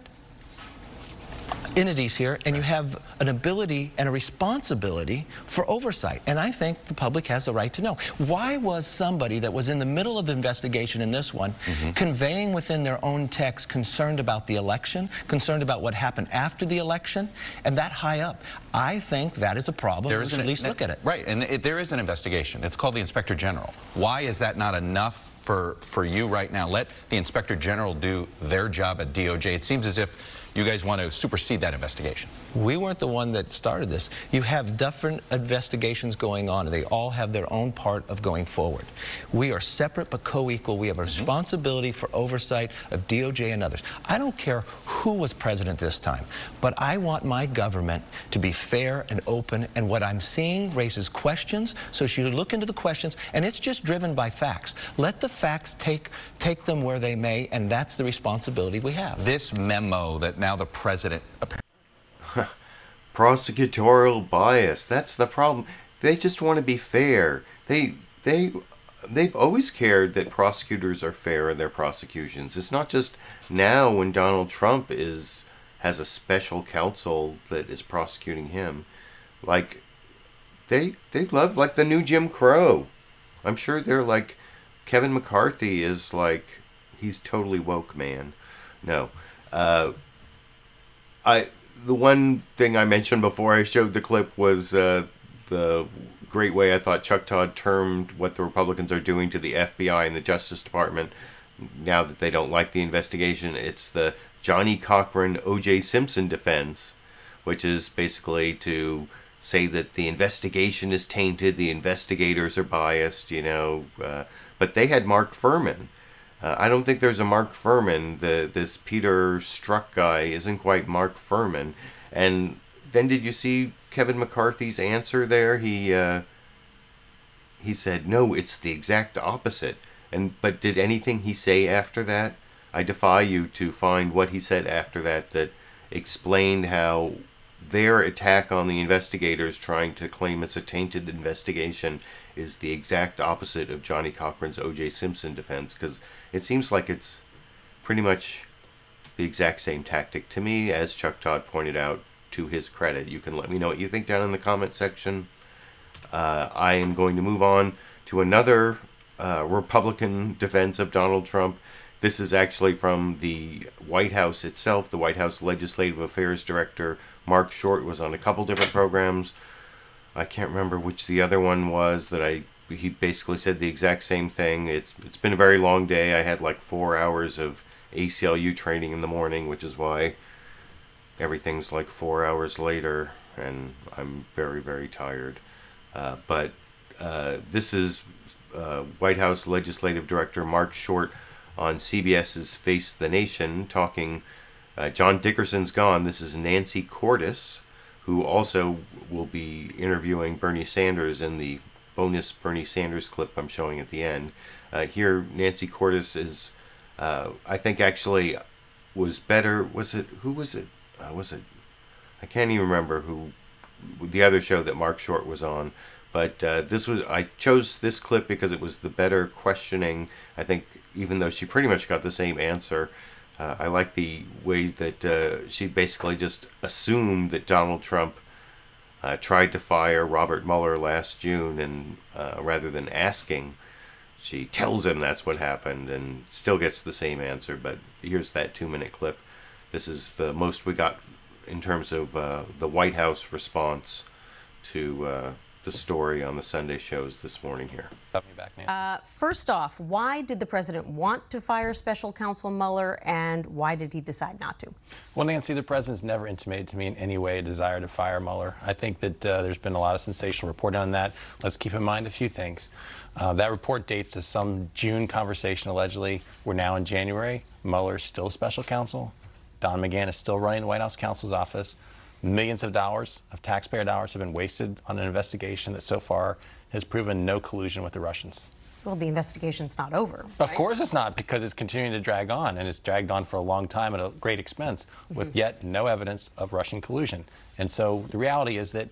[SPEAKER 9] entities here, and you have an ability and a responsibility for oversight. And I think the public has the right to know. Why was somebody that was in the middle of the investigation in this one conveying within their own text concerned about the election, concerned about what happened after the election, and that high up? I think that is a problem. We should at least look at it.
[SPEAKER 22] Right, and there is an investigation. It's called the Inspector General. Why is that not enough for you right now? Let the Inspector General do their job at DOJ. It seems as if you guys want to supersede that investigation.
[SPEAKER 9] We weren't the one that started this. You have different investigations going on, and they all have their own part of going forward. We are separate but co-equal. We have a responsibility for oversight of DOJ and others. I don't care who was president this time, but I want my government to be fair and open, and what I'm seeing raises questions, so you should look into the questions, and it's just driven by facts. Let the facts take them where they may, and that's the responsibility we have.
[SPEAKER 22] This memo that now the president
[SPEAKER 2] prosecutorial bias, that's the problem. They just want to be fair. They've always cared that prosecutors are fair in their prosecutions. It's not just now when Donald Trump has a special counsel that is prosecuting him. Like they love, like, the new Jim Crow. I'm sure they're like, Kevin McCarthy is like, he's totally woke, man. No. The one thing I mentioned before I showed the clip was the great way I thought Chuck Todd termed what the Republicans are doing to the FBI and the Justice Department now that they don't like the investigation. It's the Johnny Cochran O.J. Simpson defense, which is basically to say that the investigation is tainted, the investigators are biased, you know. But they had Mark Furman. I don't think there's a Mark Furman. This Peter Strzok guy isn't quite Mark Furman. And then did you see Kevin McCarthy's answer there? He said, no, it's the exact opposite. But did anything he say after that? I defy you to find what he said after that explained how their attack on the investigators trying to claim it's a tainted investigation is the exact opposite of Johnny Cochran's O.J. Simpson defense, because it seems like it's pretty much the exact same tactic to me, as Chuck Todd pointed out, to his credit. You can let me know what you think down in the comment section. I am going to move on to another Republican defense of Donald Trump. This is actually from the White House itself. The White House Legislative Affairs Director, Marc Short, was on a couple different programs. I can't remember which the other one was that he basically said the exact same thing. It's been a very long day. I had like 4 hours of ACLU training in the morning, which is why everything's like 4 hours later, and I'm very, very tired. But this is White House Legislative Director Marc Short on CBS's Face The Nation talking. John Dickerson's gone. This is Nancy Cordes, who also will be interviewing Bernie Sanders in the bonus Bernie Sanders clip I'm showing at the end. Here, Nancy Cordes is, I think, actually was better. Who was it? I can't even remember who the other show that Marc Short was on. But I chose this clip because it was the better questioning. I think, even though she pretty much got the same answer, I like the way that she basically just assumed that Donald Trump tried to fire Robert Mueller last June, and rather than asking, she tells him that's what happened and still gets the same answer. But here's that 2-minute clip. This is the most we got in terms of the White House response to the story on the Sunday shows this morning here.
[SPEAKER 10] First off, why did the president want to fire special counsel Mueller, and why did he decide not to?
[SPEAKER 11] Well, Nancy, the president's never intimated to me in any way a desire to fire Mueller. I think that there's been a lot of sensational reporting on that. Let's keep in mind a few things. That report dates to some June conversation, allegedly. We're now in January. Mueller's still a special counsel. Don McGahn is still running the White House counsel's office. Millions of dollars of taxpayer dollars have been wasted on an investigation that so far has proven no collusion with the Russians.
[SPEAKER 10] Well, the investigation's not over.
[SPEAKER 11] Of course it's not, because it's continuing to drag on, and it's dragged on for a long time at a great expense with yet no evidence of Russian collusion. And so the reality is that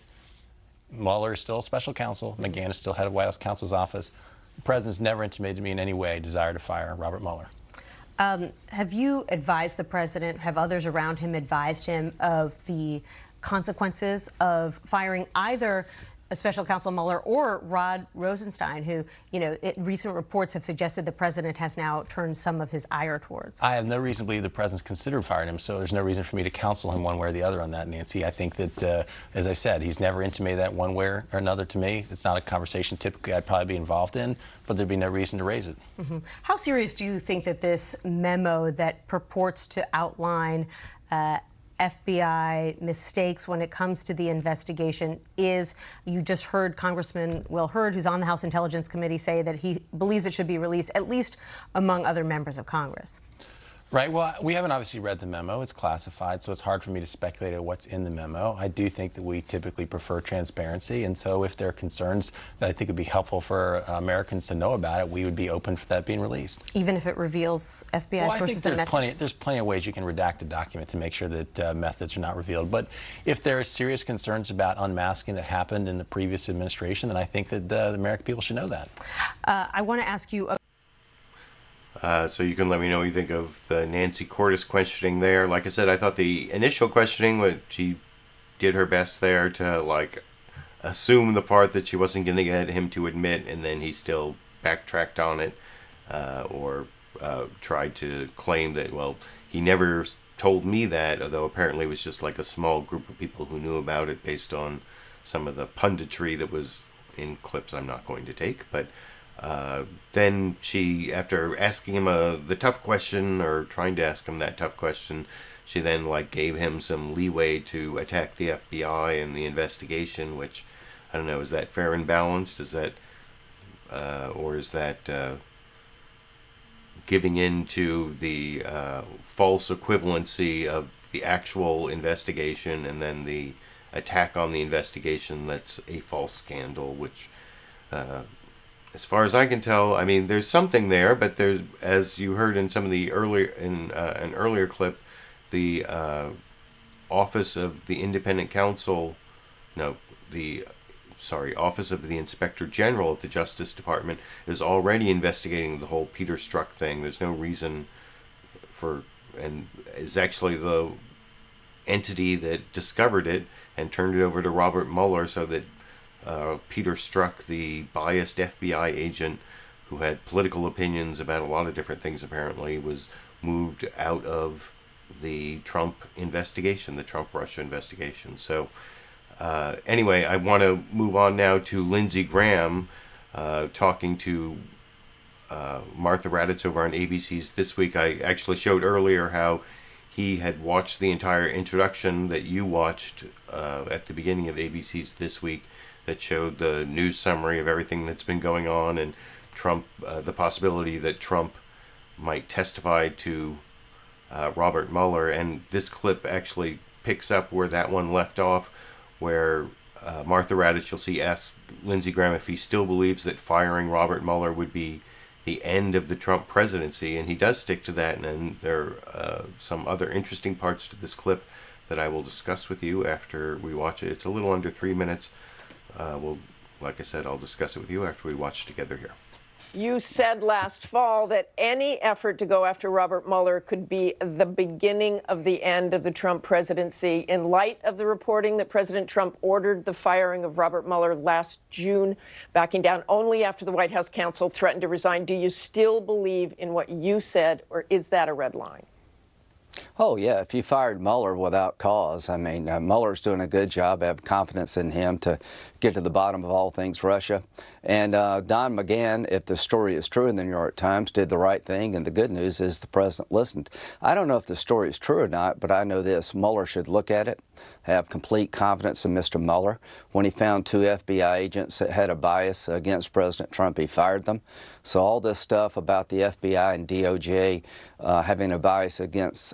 [SPEAKER 11] Mueller is still a special counsel. McGahn is still head of White House counsel's office. The president's never intimated to me in any way a desire to fire Robert Mueller.
[SPEAKER 10] Have you advised the president, have others around him advised him of the consequences of firing either a special counsel Mueller or Rod Rosenstein, who, you know, recent reports have suggested the president has now turned some of his ire towards?
[SPEAKER 11] I have no reason to believe the president's considered firing him, so there's no reason for me to counsel him one way or the other on that, Nancy. I think that, as I said, he's never intimated that one way or another to me. It's not a conversation typically I'd probably be involved in, but there'd be no reason to raise it.
[SPEAKER 10] Mm-hmm. How serious do you think that this memo that purports to outline FBI mistakes when it comes to the investigation is? You just heard Congressman Will Hurd, who's on the House Intelligence Committee, say that he believes it should be released, at least among other members of Congress.
[SPEAKER 11] Right. Well, we haven't obviously read the memo. It's classified, so it's hard for me to speculate on what's in the memo. I do think that we typically prefer transparency, and so if there are concerns that I think would be helpful for Americans to know about it, we would be open for that being released.
[SPEAKER 10] Even if it reveals FBI sources and methods?
[SPEAKER 11] There's plenty of ways you can redact a document to make sure that methods are not revealed. But if there are serious concerns about unmasking that happened in the previous administration, then I think that the American people should know that.
[SPEAKER 10] I want to ask you...
[SPEAKER 2] So you can let me know what you think of the Nancy Cordes questioning there. Like I said, I thought the initial questioning, she did her best there to, like, assume the part that she wasn't going to get him to admit, and then he still backtracked on it, or tried to claim that, well, he never told me that, although apparently it was just like a small group of people who knew about it based on some of the punditry that was in clips I'm not going to take. But then she, after asking him the tough question, or trying to ask him that tough question, she then, like, gave him some leeway to attack the FBI and the investigation, which, I don't know, is that fair and balanced? Is that, or is that giving in to the false equivalency of the actual investigation and then the attack on the investigation that's a false scandal, which... as far as I can tell, I mean, there's something there, but there's, as you heard in some of the earlier, in an earlier clip, the Office of the Independent Counsel, Office of the Inspector General of the Justice Department is already investigating the whole Peter Strzok thing. There's no reason for, and is actually the entity that discovered it and turned it over to Robert Mueller so that Peter Strzok, the biased FBI agent who had political opinions about a lot of different things apparently, was moved out of the Trump investigation, the Trump-Russia investigation. So anyway, I want to move on now to Lindsey Graham talking to Martha Raddatz over on ABC's This Week. I actually showed earlier how he had watched the entire introduction that you watched at the beginning of ABC's This Week, that showed the news summary of everything that's been going on, and Trump, the possibility that Trump might testify to Robert Mueller. And this clip actually picks up where that one left off, where Martha Raddatz, you'll see, asks Lindsey Graham if he still believes that firing Robert Mueller would be the end of the Trump presidency, and he does stick to that. And there are some other interesting parts to this clip that I will discuss with you after we watch it. It's a little under 3 minutes. Like I said, I'll discuss it with you after we watch together here.
[SPEAKER 12] You said last fall that any effort to go after Robert Mueller could be the beginning of the end of the Trump presidency. In light of the reporting that President Trump ordered the firing of Robert Mueller last June, backing down only after the White House counsel threatened to resign, do you still believe in what you said, or is that a red line?
[SPEAKER 13] Oh, yeah, if you fired Mueller without cause, I mean, Mueller's doing a good job. I have confidence in him to get to the bottom of all things Russia. And Don McGahn, if the story is true in the New York Times, did the right thing, and the good news is the president listened. I don't know if the story is true or not, but I know this. Mueller should look at it, have complete confidence in Mr. Mueller. When he found 2 FBI agents that had a bias against President Trump, he fired them. So all this stuff about the FBI and DOJ having a bias against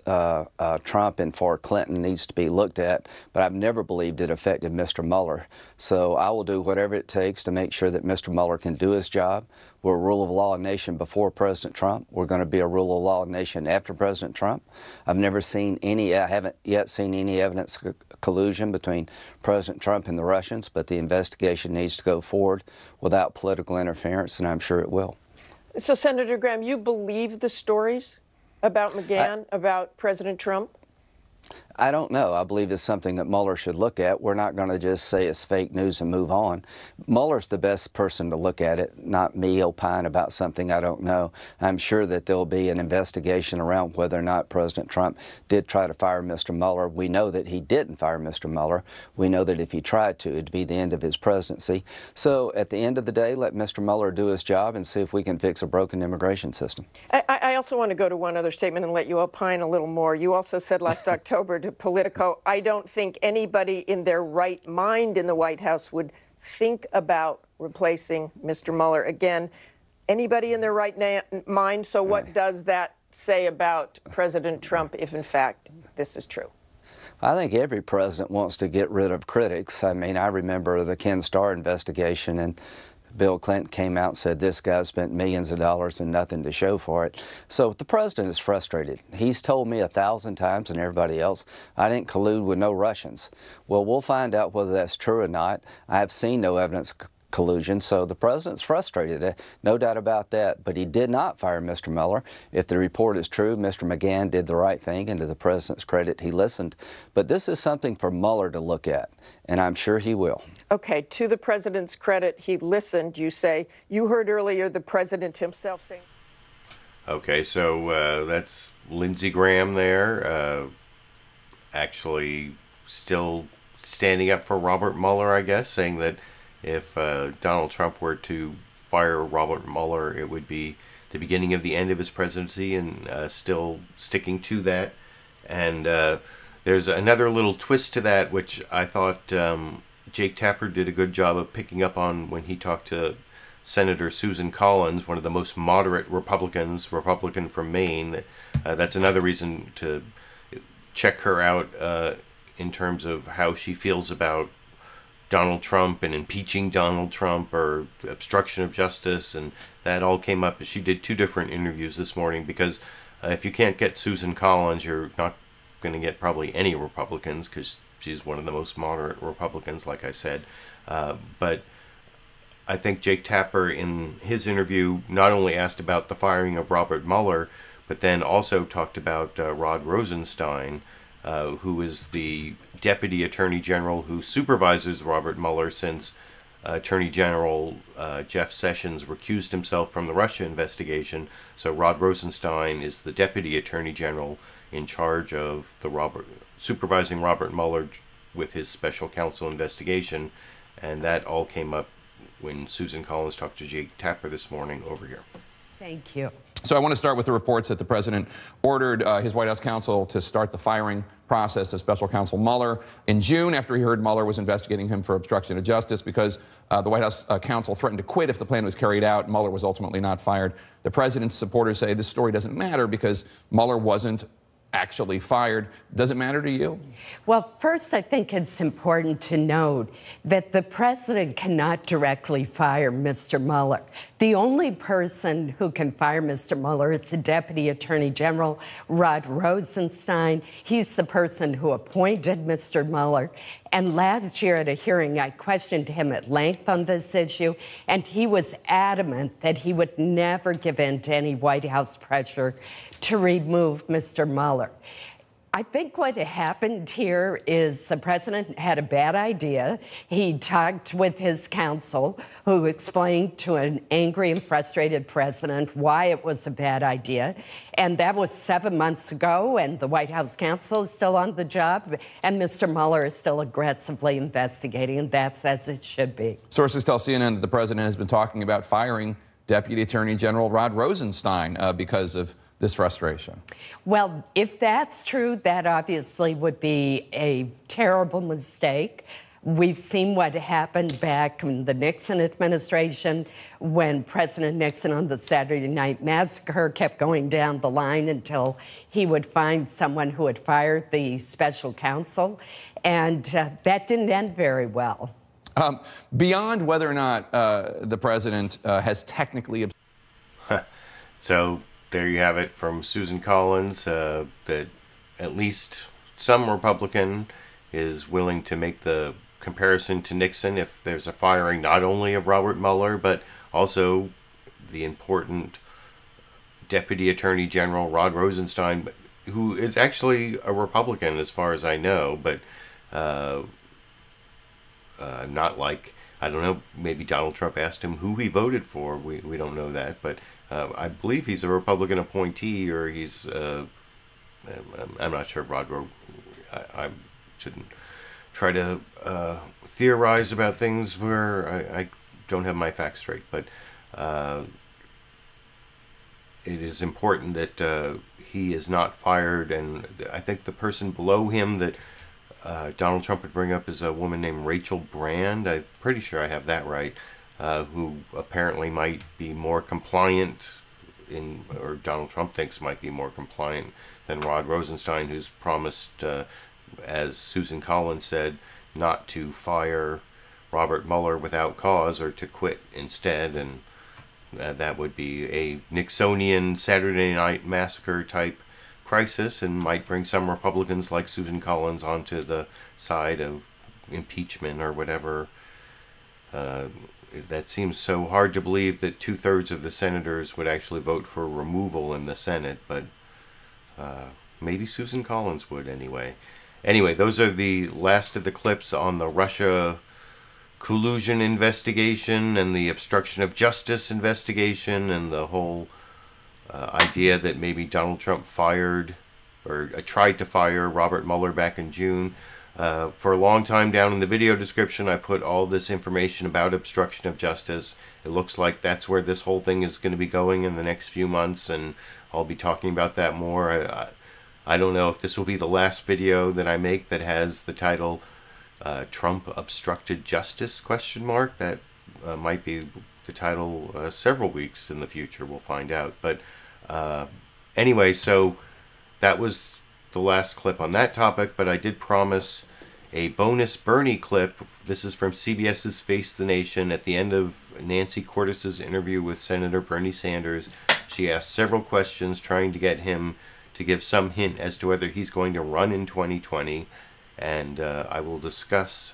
[SPEAKER 13] Trump and for Clinton needs to be looked at, but I've never believed it affected Mr. Mueller. So I will do whatever it takes to make sure that Mr. Mueller can do his job. We're a rule of law nation before President Trump. We're going to be a rule of law nation after President Trump. I haven't yet seen any evidence of collusion between President Trump and the Russians, but the investigation needs to go forward without political interference, and I'm sure it will.
[SPEAKER 12] So, Senator Graham, you believe the stories about McGahn, about President Trump?
[SPEAKER 13] I don't know. I believe it's something that Mueller should look at. We're not going to just say it's fake news and move on. Mueller's the best person to look at it, not me opine about something I don't know. I'm sure that there'll be an investigation around whether or not President Trump did try to fire Mr. Mueller. We know that he didn't fire Mr. Mueller. We know that if he tried to, it'd be the end of his presidency. So at the end of the day, let Mr. Mueller do his job and see if we can fix a broken immigration system.
[SPEAKER 12] I also want to go to one other statement and let you opine a little more. You also said last October to Politico, I don't think anybody in their right mind in the White House would think about replacing Mr. Mueller. Again, anybody in their right mind? So what does that say about President Trump if, in fact, this is true?
[SPEAKER 13] I think every president wants to get rid of critics. I mean, I remember the Ken Starr investigation, and Bill Clinton came out and said this guy spent millions of dollars and nothing to show for it. So the president is frustrated. He's told me 1,000 times and everybody else, I didn't collude with no Russians. Well, we'll find out whether that's true or not. I have seen no evidence of collusion, so the president's frustrated, no doubt about that, but he did not fire Mr. Mueller. If the report is true, Mr. McGahn did the right thing, and to the president's credit, he listened. But this is something for Mueller to look at, and I'm sure he will.
[SPEAKER 12] Okay, to the president's credit, he listened, you say. You heard earlier the president himself saying.
[SPEAKER 2] Okay, so that's Lindsey Graham there, actually still standing up for Robert Mueller, I guess, saying that if Donald Trump were to fire Robert Mueller, it would be the beginning of the end of his presidency, and still sticking to that. And there's another little twist to that, which I thought Jake Tapper did a good job of picking up on when he talked to Senator Susan Collins, one of the most moderate Republican from Maine. That's another reason to check her out in terms of how she feels about Donald Trump and impeaching Donald Trump or obstruction of justice, and that all came up. She did 2 different interviews this morning, because if you can't get Susan Collins, you're not going to get probably any Republicans, because she's one of the most moderate Republicans, like I said. But I think Jake Tapper in his interview not only asked about the firing of Robert Mueller, but then also talked about Rod Rosenstein, who is the Deputy Attorney General who supervises Robert Mueller since Attorney General Jeff Sessions recused himself from the Russia investigation. So Rod Rosenstein is the Deputy Attorney General in charge of supervising Robert Mueller with his special counsel investigation. And that all came up when Susan Collins talked to Jake Tapper this morning over here.
[SPEAKER 10] Thank you.
[SPEAKER 1] So I want to start with the reports that the president ordered his White House counsel to start the firing process of special counsel Mueller in June, after he heard Mueller was investigating him for obstruction of justice, because the White House counsel threatened to quit if the plan was carried out. Mueller was ultimately not fired. The president's supporters say this story doesn't matter because Mueller wasn't actually fired. Does it matter to you?
[SPEAKER 15] Well, first, I think it's important to note that the president cannot directly fire Mr. Mueller. The only person who can fire Mr. Mueller is the Deputy Attorney General, Rod Rosenstein. He's the person who appointed Mr. Mueller. And last year at a hearing, I questioned him at length on this issue, and he was adamant that he would never give in to any White House pressure to remove Mr. Mueller. I think what happened here is the president had a bad idea. He talked with his counsel, who explained to an angry and frustrated president why it was a bad idea. And that was 7 months ago, and the White House counsel is still on the job, and Mr. Mueller is still aggressively investigating, and that's as it should be.
[SPEAKER 1] Sources tell CNN that the president has been talking about firing Deputy Attorney General Rod Rosenstein because of this frustration.
[SPEAKER 15] Well, if that's true, that obviously would be a terrible mistake. We've seen what happened back in the Nixon administration when President Nixon on the Saturday Night Massacre kept going down the line until he would find someone who had fired the special counsel, and that didn't end very well.
[SPEAKER 1] Beyond whether or not the president has technically...
[SPEAKER 2] So there you have it from Susan Collins, that at least some Republican is willing to make the comparison to Nixon if there's a firing not only of Robert Mueller, but also the important Deputy Attorney General Rod Rosenstein, who is actually a Republican as far as I know, but not like, I don't know, maybe Donald Trump asked him who he voted for. We don't know that, but I believe he's a Republican appointee, or he's, I'm not sure, I shouldn't try to theorize about things where I don't have my facts straight, but it is important that he is not fired, and I think the person below him that Donald Trump would bring up is a woman named Rachel Brand. I'm pretty sure I have that right, who apparently might be more compliant or Donald Trump thinks might be more compliant than Rod Rosenstein, who's promised, as Susan Collins said, not to fire Robert Mueller without cause, or to quit instead, and that would be a Nixonian Saturday Night Massacre type crisis, and might bring some Republicans like Susan Collins onto the side of impeachment or whatever. That seems so hard to believe that 2/3 of the senators would actually vote for removal in the Senate, but maybe Susan Collins would anyway. Anyway, those are the last of the clips on the Russia collusion investigation and the obstruction of justice investigation, and the whole idea that maybe Donald Trump fired or tried to fire Robert Mueller back in June. For a long time, down in the video description, I put all this information about obstruction of justice. It looks like that's where this whole thing is going to be going in the next few months, and I'll be talking about that more. I don't know if this will be the last video that I make that has the title Trump Obstructed Justice ? That might be the title several weeks in the future. We'll find out. But anyway, so that was the last clip on that topic, but I did promise a bonus Bernie clip. This is from CBS's Face the Nation. At the end of Nancy Cordes' interview with Senator Bernie Sanders, she asked several questions trying to get him to give some hint as to whether he's going to run in 2020. And I will discuss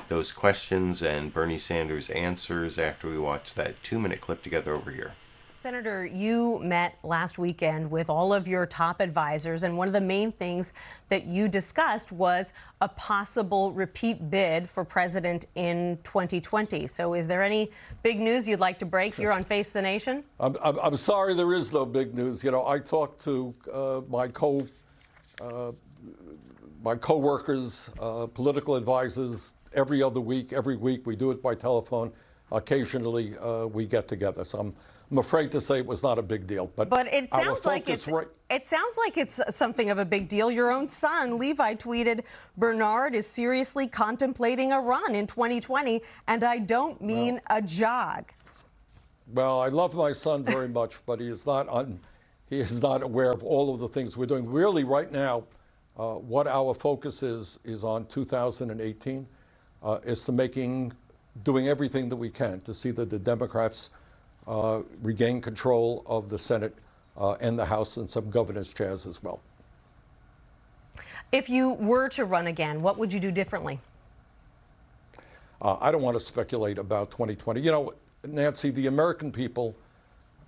[SPEAKER 2] those questions and Bernie Sanders' answers after we watch that 2-minute clip together over here.
[SPEAKER 10] Senator, you met last weekend with all of your top advisors, and one of the main things that you discussed was a possible repeat bid for president in 2020. So is there any big news you'd like to break here on Face the Nation?
[SPEAKER 3] I'm sorry, there is no big news. You know, I talked to my co-workers, political advisors, every other week, every week. We do it by telephone. Occasionally, we get together. So I'm afraid to say it was not a big deal. But
[SPEAKER 10] it sounds like it's something of a big deal. Your own son, Levi, tweeted, "Bernard is seriously contemplating a run in 2020, and I don't mean a jog."
[SPEAKER 3] Well, I love my son very much, but he is not aware of all of the things we're doing. Really, right now, what our focus is on 2018, is to doing everything that we can to see that the Democrats regain control of the Senate and the House, and some governance chairs as well.
[SPEAKER 10] If you were to run again, what would you do differently?
[SPEAKER 3] I don't want to speculate about 2020. You know, Nancy, the American people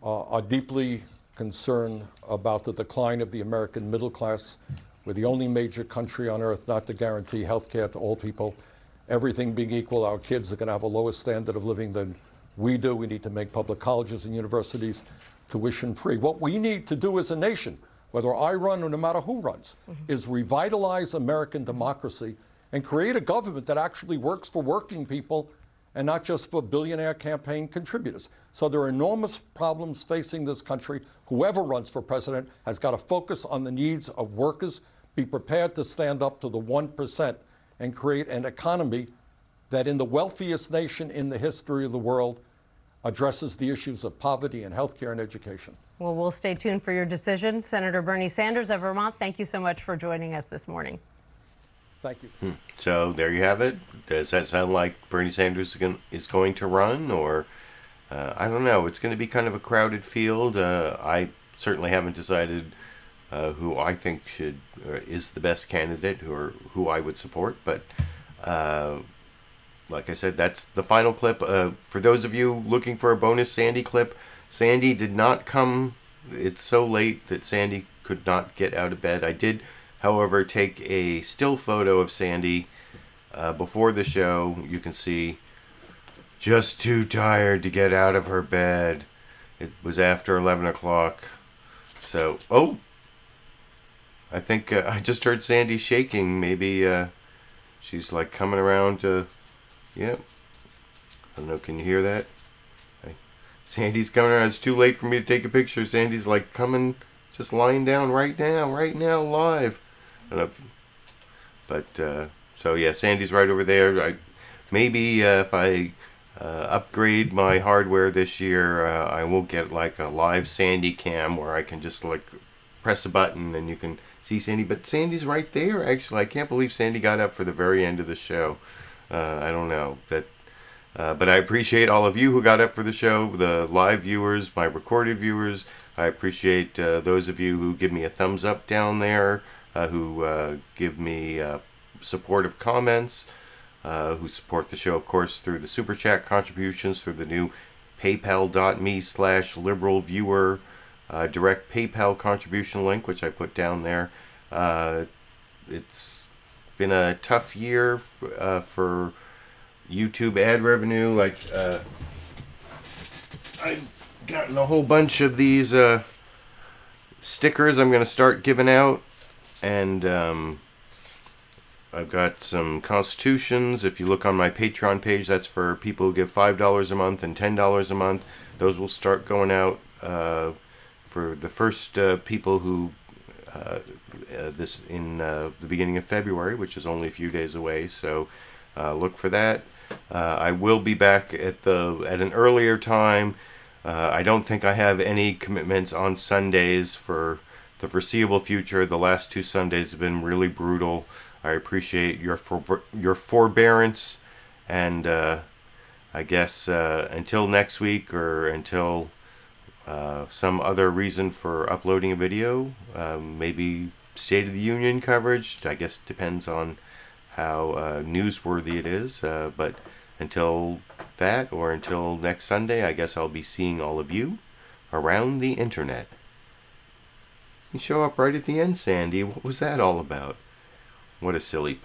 [SPEAKER 3] are deeply concerned about the decline of the American middle class. We're the only major country on earth not to guarantee health care to all people. Everything being equal, our kids are going to have a lower standard of living than we do. We need to make public colleges and universities tuition free. What we need to do as a nation, whether I run or no matter who runs, is revitalize American democracy and create a government that actually works for working people and not just for billionaire campaign contributors. So there are enormous problems facing this country. Whoever runs for president has got to focus on the needs of workers, be prepared to stand up to the 1%, and create an economy that in the wealthiest nation in the history of the world addresses the issues of poverty and healthcare and education.
[SPEAKER 10] Well, we'll stay tuned for your decision. Senator Bernie Sanders of Vermont, thank you so much for joining us this morning.
[SPEAKER 3] Thank you.
[SPEAKER 2] So there you have it. Does that sound like Bernie Sanders is going to run, or I don't know. It's going to be kind of a crowded field. I certainly haven't decided who I think is the best candidate, or who I would support. But like I said, that's the final clip. For those of you looking for a bonus Sandy clip, Sandy did not come it's so late that Sandy could not get out of bed. I did, however, take a still photo of Sandy before the show. You can see just too tired to get out of her bed. It was after 11 o'clock. So, oh, I think I just heard Sandy shaking. Maybe she's like coming around to, yep. I don't know, can you hear that? Sandy's coming around. It's too late for me to take a picture. Sandy's like coming, just lying down right now, live. I don't know if, but, so yeah, Sandy's right over there. Maybe if I upgrade my hardware this year, I will get like a live Sandy cam where I can just like press a button and you can see Sandy. But Sandy's right there, actually. I can't believe Sandy got up for the very end of the show. I don't know. But I appreciate all of you who got up for the show, the live viewers, my recorded viewers. I appreciate those of you who give me a thumbs up down there, who give me supportive comments, who support the show, of course, through the Super Chat contributions, through the new paypal.me/LiberalViewer direct PayPal contribution link, which I put down there. It's been a tough year for YouTube ad revenue. Like I've gotten a whole bunch of these stickers I'm going to start giving out, and I've got some constitutions. If you look on my Patreon page, that's for people who give $5 a month and $10 a month. Those will start going out for the first people who this in the beginning of February, which is only a few days away. So look for that. I will be back at an earlier time. I don't think I have any commitments on Sundays for the foreseeable future. The last 2 Sundays have been really brutal. I appreciate your forbearance, and I guess until next week, or until some other reason for uploading a video, maybe State of the Union coverage. I guess it depends on how newsworthy it is, but until that, or until next Sunday, I guess I'll be seeing all of you around the internet. You show up right at the end, Sandy. What was that all about? What a silly